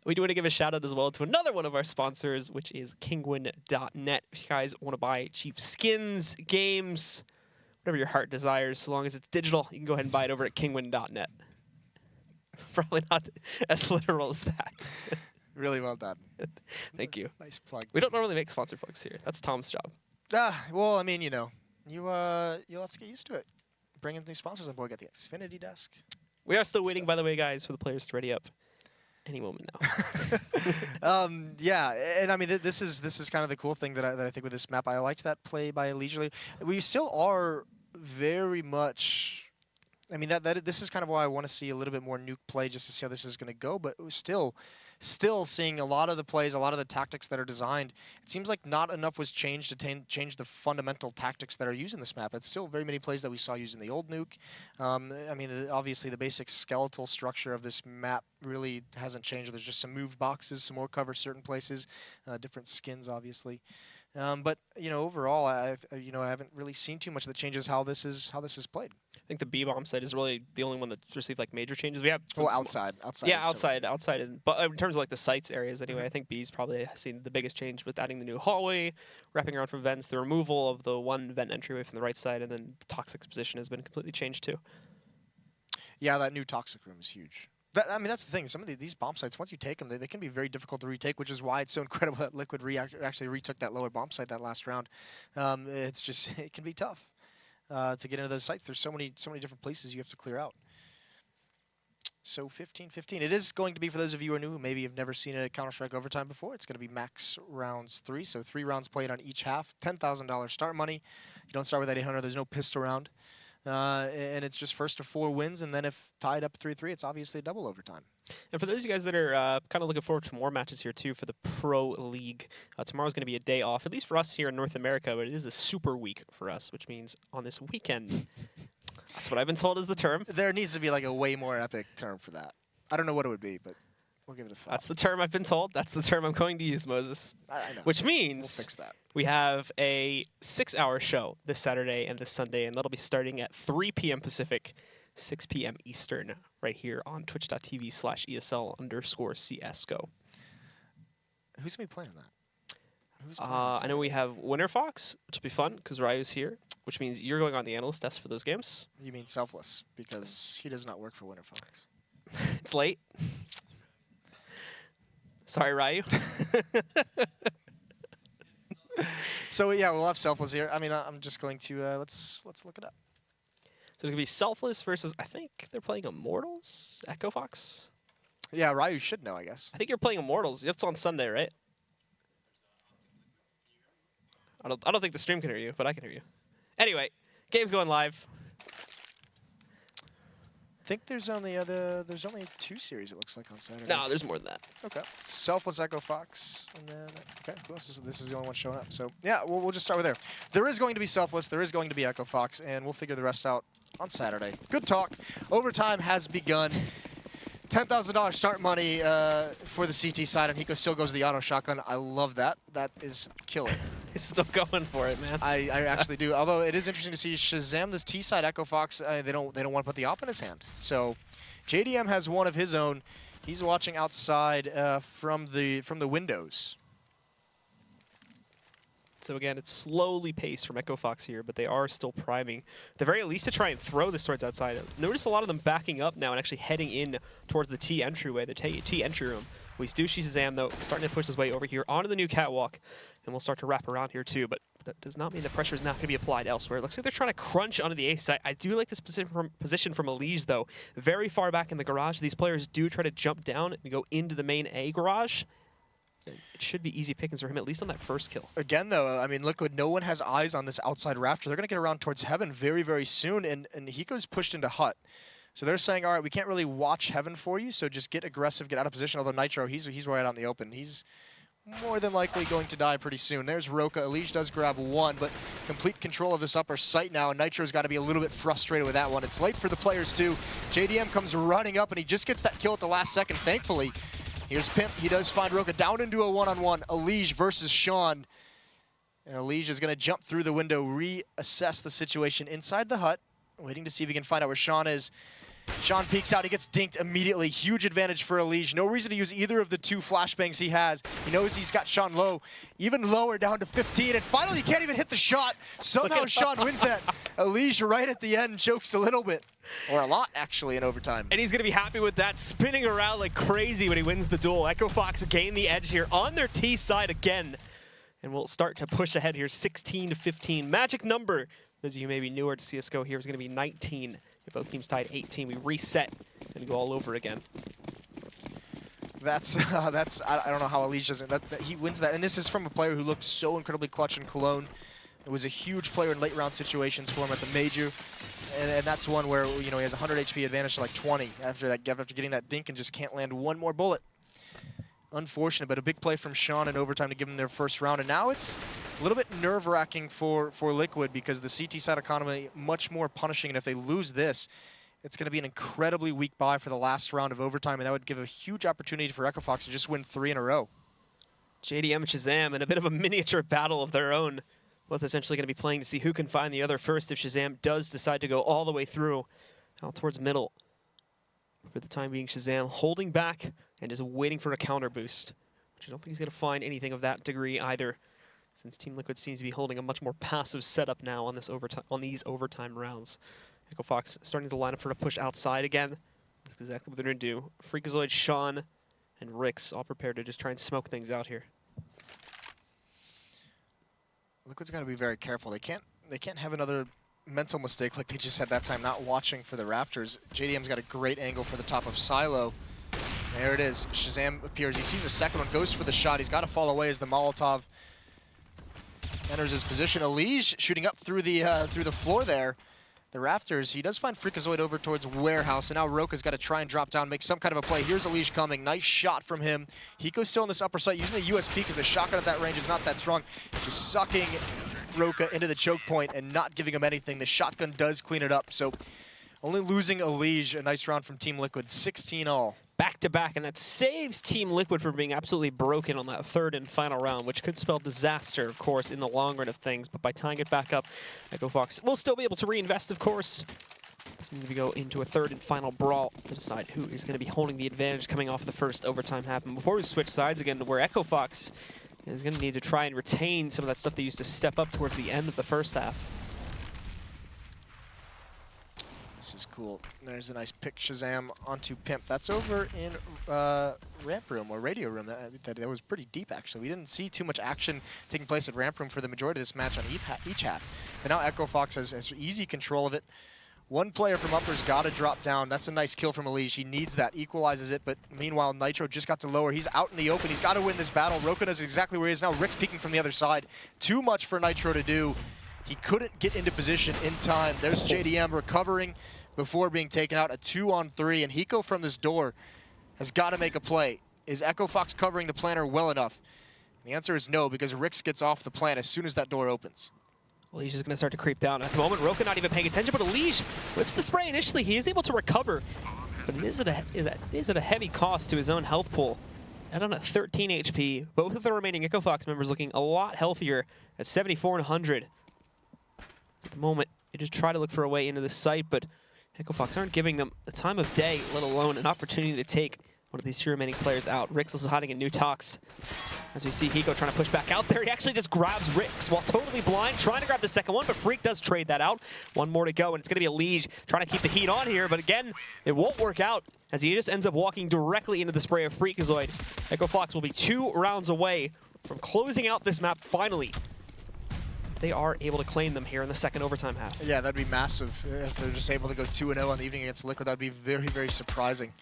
We do want to give a shout out as well to another one of our sponsors, which is Kingwin.net. If you guys want to buy cheap skins, games, whatever your heart desires, so long as it's digital, you can go ahead and buy it over at Kingwin.net. Probably not as literal as that. Really well done. Thank you. Nice plug. We don't normally make sponsor plugs here. That's Tom's job. Well, I mean, you know, you'll have to get used to it. Bringing new sponsors on board. Got the Xfinity desk. We are still waiting, by the way, guys, for the players to ready up. Any moment now. Yeah, and I mean this is kind of the cool thing that I think with this map. I liked that play by Leisurely. We still are very much. I mean this is kind of why I want to see a little bit more Nuke play just to see how this is going to go. But still seeing a lot of the plays, a lot of the tactics that are designed. It seems like not enough was changed to change the fundamental tactics that are used in this map. It's still very many plays that we saw using the old Nuke. I mean, obviously the basic skeletal structure of this map really hasn't changed. There's just some moved boxes, some more cover certain places, different skins, obviously. But you know, overall, I haven't really seen too much that changes how this is played. I think the B-bomb site is really the only one that's received like major changes. We have outside. Yeah, outside. But in terms of like the sites areas, anyway, I think B's probably seen the biggest change with adding the new hallway, wrapping around from vents, the removal of the one vent entryway from the right side, and then the toxic position has been completely changed too. Yeah, that new toxic room is huge. I mean, that's the thing. Some of these bomb sites, once you take them, they can be very difficult to retake, which is why it's so incredible that Liquid actually retook that lower bomb site that last round. It's just, it can be tough to get into those sites. There's so many different places you have to clear out. So 15-15. It is going to be, for those of you who are new, who maybe have never seen a Counter-Strike overtime before, it's going to be max rounds 3. So 3 rounds played on each half. $10,000 start money. You don't start with that 800. There's no pistol round. And it's just first to 4 wins, and then if tied up 3-3, it's obviously a double overtime. And for those of you guys that are kind of looking forward to more matches here, too, for the Pro League, tomorrow's going to be a day off, at least for us here in North America, but it is a super week for us, which means on this weekend, That's what I've been told is the term. There needs to be like a way more epic term for that. I don't know what it would be, but we'll give it a thought. That's the term I've been told. That's the term I'm going to use, Moses. I know. Which We'll means fix that. we have a 6-hour show this Saturday and this Sunday, and that'll be starting at 3 p.m. Pacific, 6 p.m. Eastern, right here on twitch.tv/ESL_CSGO. Who's going to be playing that? I know we have Winter Fox, which will be fun because Ryu's here, which means you're going on the analyst desk for those games. You mean Selfless, because he does not work for Winter Fox. It's late. Sorry, Ryu. So yeah, we'll have Selfless here. I mean, I'm just going to let's look it up. So it's gonna be Selfless versus, I think they're playing Immortals. EchoFox. Yeah, Ryu should know, I guess. I think you're playing Immortals. It's on Sunday, right? I don't think the stream can hear you, but I can hear you. Anyway, game's going live. I think there's only 2 series, it looks like, on Saturday. No, there's more than that. Okay. Selfless EchoFox, and then okay, who else is this? Is the only one showing up. So yeah, we'll just start with there. There is going to be Selfless, there is going to be EchoFox, and we'll figure the rest out on Saturday. Good talk. Overtime has begun. $10,000 start money for the CT side, and Hiko still goes to the auto shotgun. I love that. That is killer. He's still going for it, man. I actually do. Although it is interesting to see Shazam, this T side EchoFox, they don't want to put the op in his hand. So JDM has one of his own. He's watching outside from the windows. So again, it's slowly paced from EchoFox here, but they are still priming. At the very least to try and throw this towards outside. Notice a lot of them backing up now and actually heading in towards the T entryway, the T entry room. We do see Shazam, though, starting to push his way over here onto the new catwalk, and we'll start to wrap around here, too. But that does not mean the pressure is not going to be applied elsewhere. It looks like they're trying to crunch onto the A site. I do like this position from Elige, though. Very far back in the garage. These players do try to jump down and go into the main A garage. It should be easy pickings for him, at least on that first kill. Again, though, I mean, Liquid, no one has eyes on this outside rafter. They're going to get around towards Heaven very, very soon, and Hiko's pushed into Hut. So they're saying, all right, we can't really watch Heaven for you, so just get aggressive, get out of position. Although Nitro, he's right out in the open. He's more than likely going to die pretty soon. There's Roka. Elige does grab one, but complete control of this upper site now. Nitro's got to be a little bit frustrated with that one. It's late for the players, too. JDM comes running up, and he just gets that kill at the last second, thankfully. Here's Pimp. He does find Roka down into a one-on-one. Elige versus Sean. And Elige is going to jump through the window, reassess the situation inside the hut, waiting to see if he can find out where Sean is. Sean peeks out. He gets dinked immediately. Huge advantage for Elige. No reason to use either of the 2 flashbangs he has. He knows he's got Sean low. Even lower, down to 15. And finally, he can't even hit the shot. Somehow Sean wins that. Elige right at the end chokes a little bit. Or a lot, actually, in overtime. And he's going to be happy with that, spinning around like crazy when he wins the duel. EchoFox gain the edge here on their T side again. And we'll start to push ahead here, 16-15. Magic number, those of you may be newer to CSGO here, is going to be 19. If both teams tied 18, we reset and go all over again. That's I don't know how Elige does it. He wins that. And this is from a player who looked so incredibly clutch in Cologne. It was a huge player in late round situations for him at the major. And that's one where, you know, he has 100 HP advantage to like 20 after getting that dink and just can't land one more bullet. Unfortunate, but a big play from Sean in overtime to give them their first round. And now it's a little bit nerve-wracking for Liquid because the CT side economy much more punishing. And if they lose this, it's going to be an incredibly weak bye for the last round of overtime. And that would give a huge opportunity for EchoFox to just win 3 in a row. JDM and Shazam in a bit of a miniature battle of their own. Both essentially going to be playing to see who can find the other first if Shazam does decide to go all the way through out towards middle. For the time being, Shazam holding back and just waiting for a counter boost, which I don't think he's going to find anything of that degree either, since Team Liquid seems to be holding a much more passive setup now on this these overtime rounds. EchoFox starting to line up for a push outside again. That's exactly what they're going to do. Freakazoid, Sean, and Rix all prepared to just try and smoke things out here. Liquid's got to be very careful. They can't have another mental mistake like they just had that time, not watching for the rafters. JDM's got a great angle for the top of Silo. There it is. Shazam appears. He sees a second one, goes for the shot. He's got to fall away as the Molotov enters his position. Elige shooting up through the floor there. The rafters. He does find Freakazoid over towards Warehouse, and now Roka's got to try and drop down, make some kind of a play. Here's Elige coming. Nice shot from him. Hiko's still on this upper site using the USP because the shotgun at that range is not that strong. Just sucking Roka into the choke point and not giving him anything. The shotgun does clean it up, so only losing Elige. A nice round from Team Liquid, 16 all. Back-to-back, and that saves Team Liquid from being absolutely broken on that third and final round, which could spell disaster, of course, in the long run of things. But by tying it back up, EchoFox will still be able to reinvest, of course. This means we go into a third and final brawl to decide who is going to be holding the advantage coming off the first overtime half. And before we switch sides again to where EchoFox is going to need to try and retain some of that stuff they used to step up towards the end of the first half. This is cool. There's a nice pick Shazam onto Pimp. That's over in ramp room or radio room. That was pretty deep, actually. We didn't see too much action taking place at ramp room for the majority of this match on each half. But now EchoFox has easy control of it. One player from upper's got to drop down. That's a nice kill from Elige. He needs that, equalizes it. But meanwhile, Nitro just got to lower. He's out in the open. He's got to win this battle. Roka knows exactly where he is now. Rick's peeking from the other side. Too much for Nitro to do. He couldn't get into position in time. There's JDM recovering before being taken out. A 2-on-3, and Hiko from this door has got to make a play. Is EchoFox covering the planter well enough? The answer is no, because Rix gets off the plant as soon as that door opens. Elige is going to start to creep down. At the moment, Roka not even paying attention, but Elige whips the spray initially. He is able to recover, but it is at a heavy cost to his own health pool. And on at 13 HP, both of the remaining EchoFox members looking a lot healthier at 74 and 100. At the moment, they just try to look for a way into the site, but EchoFox aren't giving them the time of day, let alone an opportunity to take one of these two remaining players out. Rix is hiding in New Tox. As we see Hiko trying to push back out there, he actually just grabs Rix while totally blind, trying to grab the second one, but Freak does trade that out. One more to go, and it's going to be Elige trying to keep the heat on here, but again, it won't work out as he just ends up walking directly into the spray of Freakazoid. EchoFox will be 2 rounds away from closing out this map finally. They are able to claim them here in the second overtime half. Yeah, that'd be massive if they're just able to go 2-0 on the evening against Liquid. That'd be very, very surprising.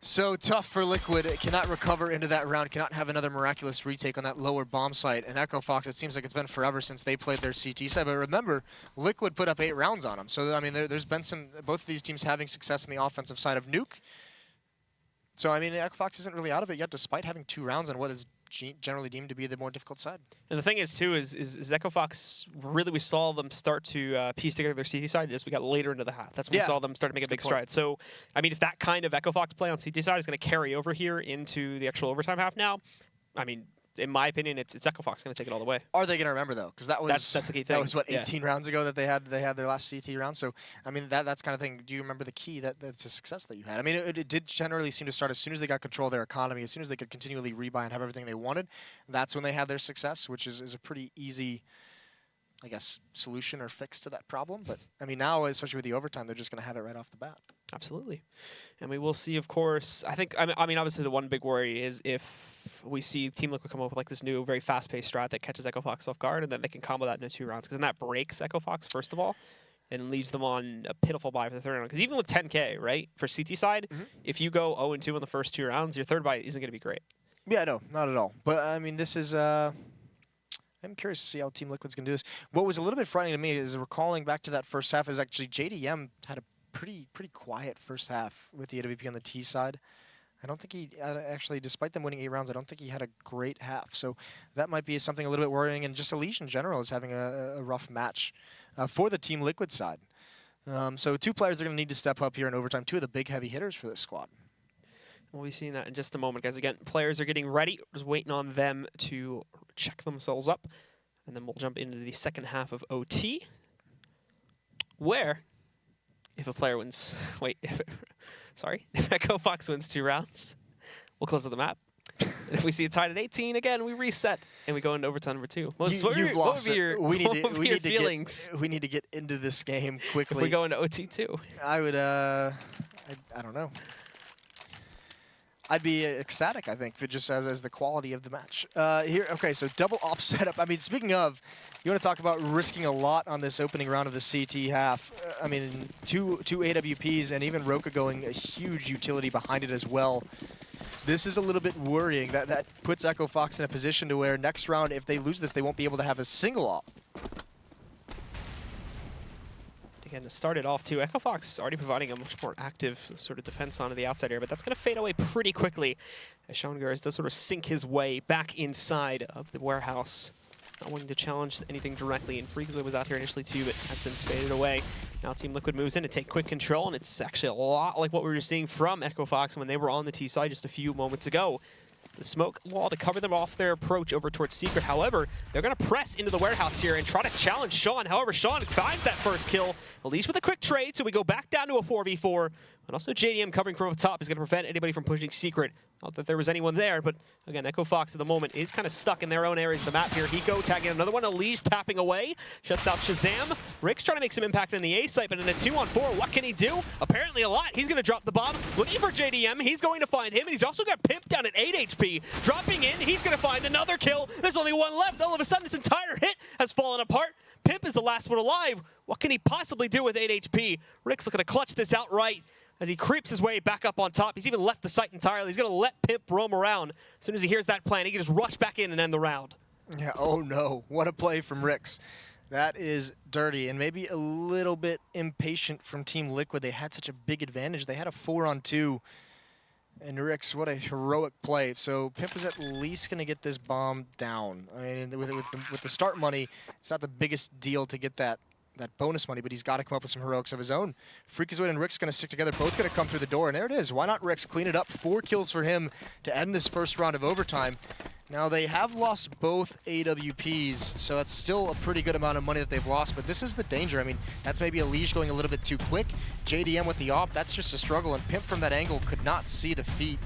So tough for Liquid. It cannot recover into that round, cannot have another miraculous retake on that lower bomb site. And EchoFox, it seems like it's been forever since they played their CT side. But remember, Liquid put up 8 rounds on them. So, I mean, there's been both of these teams having success on the offensive side of Nuke. So, I mean, EchoFox isn't really out of it yet, despite having 2 rounds on what is generally deemed to be the more difficult side. And the thing is, too, is EchoFox, really we saw them start to piece together their CT side as we got later into the half. That's when we saw them start to make a big stride. So, I mean, if that kind of EchoFox play on CT side is going to carry over here into the actual overtime half now, I mean, in my opinion, it's EchoFox going to take it all the way. Are they going to remember, though? Because that's the key thing. That was, what, 18 rounds ago that they had their last CT round? So, I mean, that's kind of thing. Do you remember the key that's a success that you had? I mean, it did generally seem to start as soon as they got control of their economy, as soon as they could continually rebuy and have everything they wanted. That's when they had their success, which is a pretty easy, I guess, solution or fix to that problem. But, I mean, now, especially with the overtime, they're just going to have it right off the bat. Absolutely. And we will see, of course, I mean, obviously the one big worry is if we see Team Liquid come up with like this new, very fast-paced strat that catches EchoFox off guard, and then they can combo that into 2 rounds, because then that breaks EchoFox, first of all, and leaves them on a pitiful bye for the third round. Because even with 10K, right, for CT side, if you go 0-2 in the first 2 rounds, your third bye isn't going to be great. Yeah, no, not at all. But, I mean, this is... I'm curious to see how Team Liquid's going to do this. What was a little bit frightening to me is recalling back to that first half is actually JDM had a pretty quiet first half with the AWP on the T side. I don't think he actually, despite them winning 8 rounds, I don't think he had a great half. So that might be something a little bit worrying. And just Elige in general is having a rough match for the Team Liquid side. So 2 players are going to need to step up here in overtime. 2 of the big heavy hitters for this squad. We'll be seeing that in just a moment, guys. Again, players are getting ready. Just waiting on them to check themselves up. And then we'll jump into the second half of OT, where if a player wins... Wait, if EchoFox wins 2 rounds, we'll close out the map. And if we see it tied at 18, again, we reset and we go into overtime number 2. You've lost it. We need to get into this game quickly. If we go into OT 2. I would, I don't know. I'd be ecstatic, I think, just as the quality of the match. Here, okay, so double op setup. I mean, speaking of, you want to talk about risking a lot on this opening round of the CT half. I mean, two AWPs and even Roka going a huge utility behind it as well. This is a little bit worrying. That puts EchoFox in a position to where next round, if they lose this, they won't be able to have a single op. Again, to start it off, too, EchoFox already providing a much more active sort of defense onto the outside area, but that's going to fade away pretty quickly as Sean Gars does sort of sink his way back inside of the warehouse. not wanting to challenge anything directly, and Freakazoid was out here initially too, but has since faded away. Now Team Liquid moves in to take quick control, and it's actually a lot like what we were seeing from EchoFox when they were on the T side just a few moments ago. The smoke wall to cover them off their approach over towards Secret. However, they're going to press into the warehouse here and try to challenge Sean. However, Sean finds that first kill, at least with a quick trade, so we go back down to a 4v4. But also JDM covering from up top is going to prevent anybody from pushing Secret. Not that there was anyone there, but again, EchoFox at the moment is kind of stuck in their own areas of the map here. Hiko tagging another one, Elise tapping away, shuts out Shazam. Rick's trying to make some impact in the A site, but in a 2-on-4, what can he do? Apparently a lot. He's going to drop the bomb, looking for JDM. He's going to find him, and he's also got Pimp down at 8 HP. Dropping in, he's going to find another kill. There's only one left. All of a sudden, this entire hit has fallen apart. Pimp is the last one alive. What can he possibly do with 8 HP? Rick's looking to clutch this outright as he creeps his way back up on top. He's even left the site entirely. He's going to let Pimp roam around. As soon as he hears that plan, he can just rush back in and end the round. Yeah, oh no, what a play from Rix. That is dirty, and maybe a little bit impatient from Team Liquid. They had such a big advantage. They had a 4-on-2, and Rix, what a heroic play. So Pimp is at least going to get this bomb down. I mean, with the start money, it's not the biggest deal to get that bonus money, but he's got to come up with some heroics of his own. Freakazoid and Rick's going to stick together, both going to come through the door, and there it is. Why not Rick's clean it up? 4 kills for him to end this first round of overtime. Now, they have lost both AWPs, so that's still a pretty good amount of money that they've lost, but this is the danger. I mean, that's maybe Elige going a little bit too quick. JDM with the op, that's just a struggle, and Pimp from that angle could not see the feet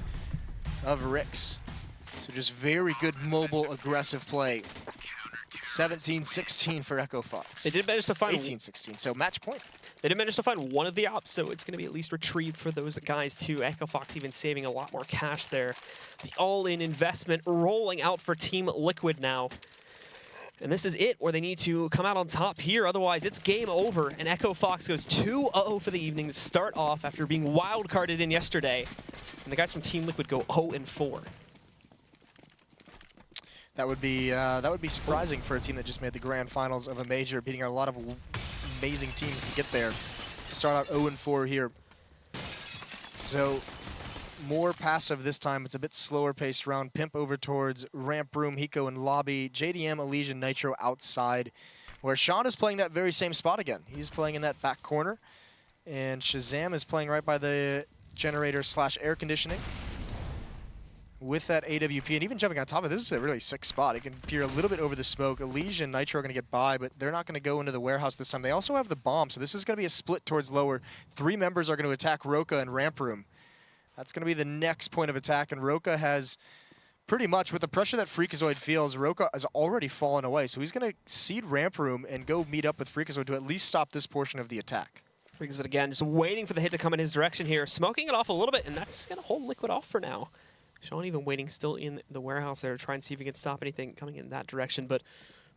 of Rick's. So just very good mobile, aggressive play. 17-16 for EchoFox. They did manage to find 18-16, so match point. They did manage to find one of the ops, so it's going to be at least retrieved for those guys too. EchoFox even saving a lot more cash there. The all-in investment rolling out for Team Liquid now. And this is it, where they need to come out on top here. Otherwise, it's game over, and EchoFox goes 2-0 for the evening to start off after being wild-carded in yesterday. And the guys from Team Liquid go 0-4. That would be surprising for a team that just made the grand finals of a major, beating a lot of amazing teams to get there. Start out 0-4 here. So more passive this time. It's a bit slower paced round. Pimp over towards ramp room, Hiko in lobby, JDM, Elysian, Nitro outside, where Sean is playing that very same spot again. He's playing in that back corner, and Shazam is playing right by the generator / air conditioning. With that AWP, and even jumping on top of this is a really sick spot. It can peer a little bit over the smoke. Elysian and Nitro are going to get by, but they're not going to go into the warehouse this time. They also have the bomb, so this is going to be a split towards lower. 3 members are going to attack Roka and ramp room. That's going to be the next point of attack, and Roka has pretty much, with the pressure that Freakazoid feels, Roka has already fallen away, so he's going to cede ramp room and go meet up with Freakazoid to at least stop this portion of the attack. Freakazoid again, just waiting for the hit to come in his direction here, smoking it off a little bit, and that's going to hold Liquid off for now. Sean even waiting still in the warehouse there to try and see if he can stop anything coming in that direction, but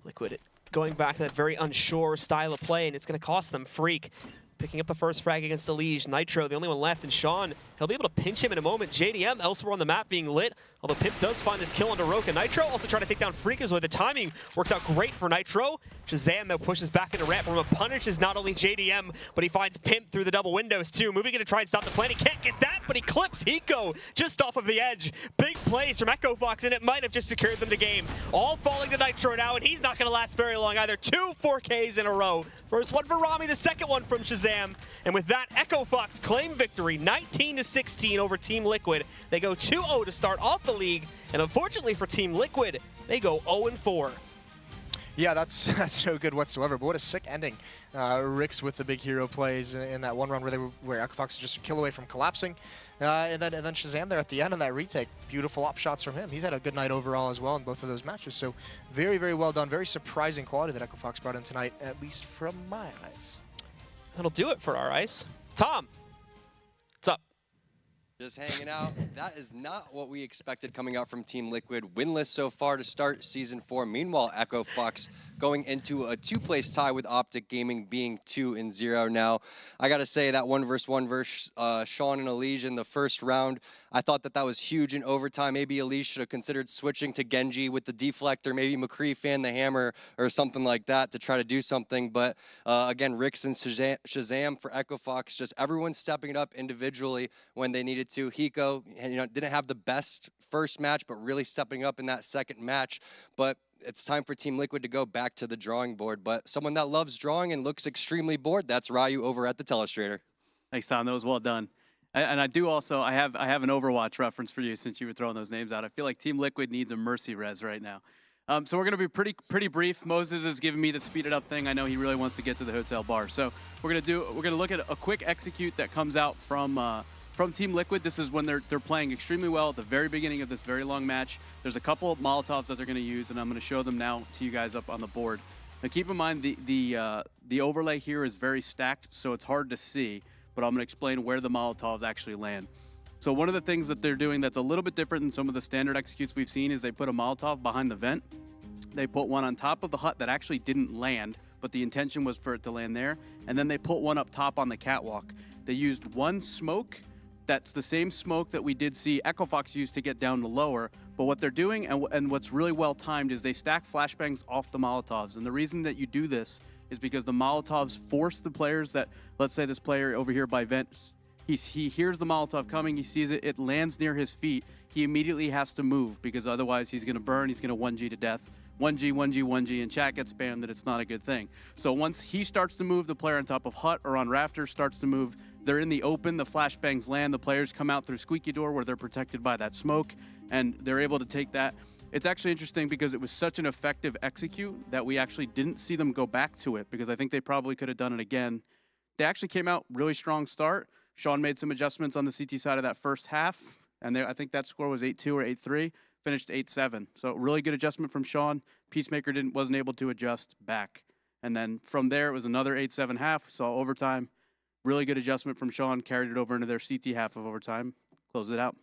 Liquid going back to that very unsure style of play, and it's going to cost them. Freak picking up the first frag against Elige. Nitro, the only one left, and Sean, he'll be able to pinch him in a moment. JDM elsewhere on the map being lit, although Pimp does find this kill onto Roka. Nitro also trying to take down Freakazoid. The timing works out great for Nitro. Shazam, though, pushes back into ramp room and punishes not only JDM, but he finds Pimp through the double windows, too. Moving in to try and stop the plan. He can't get that, but he clips Hiko just off of the edge. Big plays from EchoFox, and it might have just secured them to game. All falling to Nitro now, and he's not going to last very long either. 2 4Ks in a row. First one for Rami, the second one from Shazam. And with that, EchoFox claim victory, 19-16 over Team Liquid. They go 2-0 to start off the league, and unfortunately for Team Liquid, they go 0-4. Yeah, that's no good whatsoever, but what a sick ending. Rix with the big hero plays in that one run where EchoFox is just a kill away from collapsing. And then Shazam there at the end on that retake. Beautiful op shots from him. He's had a good night overall as well in both of those matches. So very, very well done. Very surprising quality that EchoFox brought in tonight, at least from my eyes. That'll do it for our eyes. Tom, what's up? Just hanging out. That is not what we expected coming out from Team Liquid. Winless so far to start Season 4. Meanwhile, EchoFox going into a 2-place tie with Optic Gaming being 2-0 now. I got to say that 1v1 versus Sean and Elige in the first round, I thought that was huge in overtime. Maybe Elige should have considered switching to Genji with the deflector. Maybe McCree fanned the hammer or something like that to try to do something. But again, Rix and Shazam for EchoFox, just everyone stepping it up individually when they needed alluded to, Hiko, didn't have the best first match, but really stepping up in that second match. But it's time for Team Liquid to go back to the drawing board. But someone that loves drawing and looks extremely bored, that's Ryu over at the Telestrator. Thanks, Tom. That was well done. And I do also, I have an Overwatch reference for you since you were throwing those names out. I feel like Team Liquid needs a mercy res right now. So we're going to be pretty brief. Moses is giving me the speed it up thing. I know he really wants to get to the hotel bar. So we're going to look at a quick execute that comes out from Team Liquid. This is when they're playing extremely well at the very beginning of this very long match. There's a couple of Molotovs that they're going to use, and I'm going to show them now to you guys up on the board. Now keep in mind the overlay here is very stacked, so it's hard to see, but I'm going to explain where the Molotovs actually land. So one of the things that they're doing that's a little bit different than some of the standard executes we've seen is they put a Molotov behind the vent. They put one on top of the hut that actually didn't land, but the intention was for it to land there. And then they put one up top on the catwalk. They used one smoke. That's the same smoke that we did see EchoFox use to get down to lower. But what they're doing and what's really well timed is they stack flashbangs off the Molotovs. And the reason that you do this is because the Molotovs force the players that, let's say this player over here by vent, he hears the Molotov coming, he sees it, it lands near his feet. He immediately has to move because otherwise he's going to burn, he's going to 1G to death. 1G, 1G, 1G, and chat gets spammed that it's not a good thing. So once he starts to move, the player on top of hut or on rafters starts to move. They're in the open, the flashbangs land, the players come out through squeaky door where they're protected by that smoke, and they're able to take that. It's actually interesting because it was such an effective execute that we actually didn't see them go back to it because I think they probably could have done it again. They actually came out really strong start. Sean made some adjustments on the CT side of that first half, and I think that score was 8-2 or 8-3, finished 8-7. So really good adjustment from Sean. Peacemaker wasn't able to adjust back. And then from there, it was another 8-7 half. We saw overtime. Really good adjustment from Sean, carried it over into their CT half of overtime, closed it out.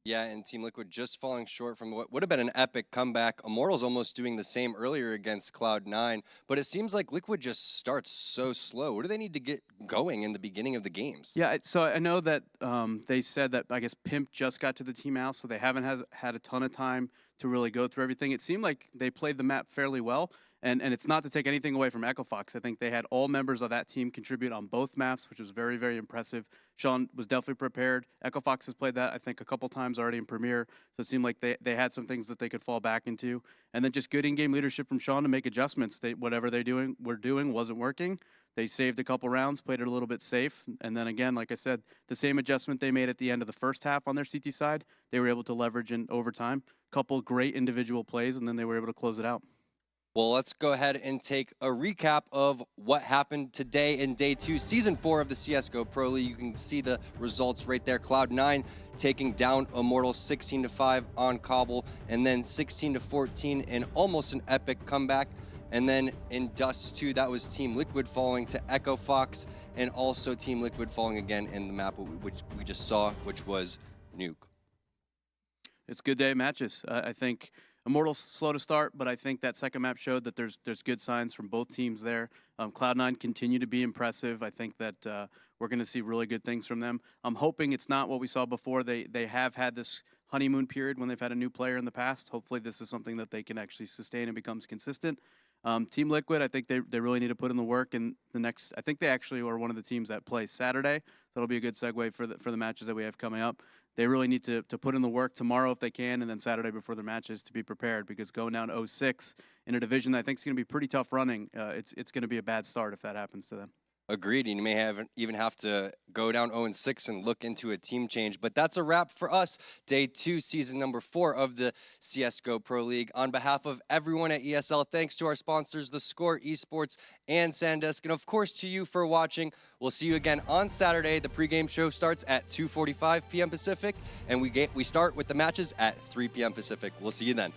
Yeah, and Team Liquid just falling short from what would have been an epic comeback. Immortals almost doing the same earlier against Cloud9, but it seems like Liquid just starts so slow. What do they need to get going in the beginning of the games? Yeah, so I know that they said that, I guess, Pimp just got to the team house, so they haven't had a ton of time to really go through everything. It seemed like they played the map fairly well, and it's not to take anything away from EchoFox. I think they had all members of that team contribute on both maps, which was very, very impressive. Sean was definitely prepared. EchoFox has played that, I think, a couple times already in Premier, so it seemed like they had some things that they could fall back into. And then just good in-game leadership from Sean to make adjustments. Whatever were doing wasn't working. They saved a couple rounds, played it a little bit safe, and then again, like I said, the same adjustment they made at the end of the first half on their CT side, they were able to leverage in overtime. Couple great individual plays, and then they were able to close it out. Well, let's go ahead and take a recap of what happened today in Day 2, Season 4 of the CSGO Pro League. You can see the results right there. Cloud9 taking down Immortals 16-5 on Cobble, and then 16-14 in almost an epic comeback. And then in Dust 2, that was Team Liquid falling to EchoFox, and also Team Liquid falling again in the map which we just saw, which was Nuke. It's good day matches. I think Immortals slow to start, but I think that second map showed that there's good signs from both teams there. Cloud9 continue to be impressive. I think that we're going to see really good things from them. I'm hoping it's not what we saw before. They have had this honeymoon period when they've had a new player in the past. Hopefully this is something that they can actually sustain and becomes consistent. Team Liquid, I think they really need to put in the work in the next. I think they actually are one of the teams that play Saturday, so that'll be a good segue for the matches that we have coming up. They really need to put in the work tomorrow if they can, and then Saturday before their matches to be prepared, because going down 0-6 in a division that I think is going to be pretty tough running, it's going to be a bad start if that happens to them. Agreed, and you may even have to go down 0-6 and look into a team change. But that's a wrap for us. Day 2, Season number 4 of the CSGO Pro League. On behalf of everyone at ESL, thanks to our sponsors, The Score, Esports, and SanDisk, and of course to you for watching. We'll see you again on Saturday. The pregame show starts at 2:45 p.m. Pacific, and we start with the matches at 3 p.m. Pacific. We'll see you then.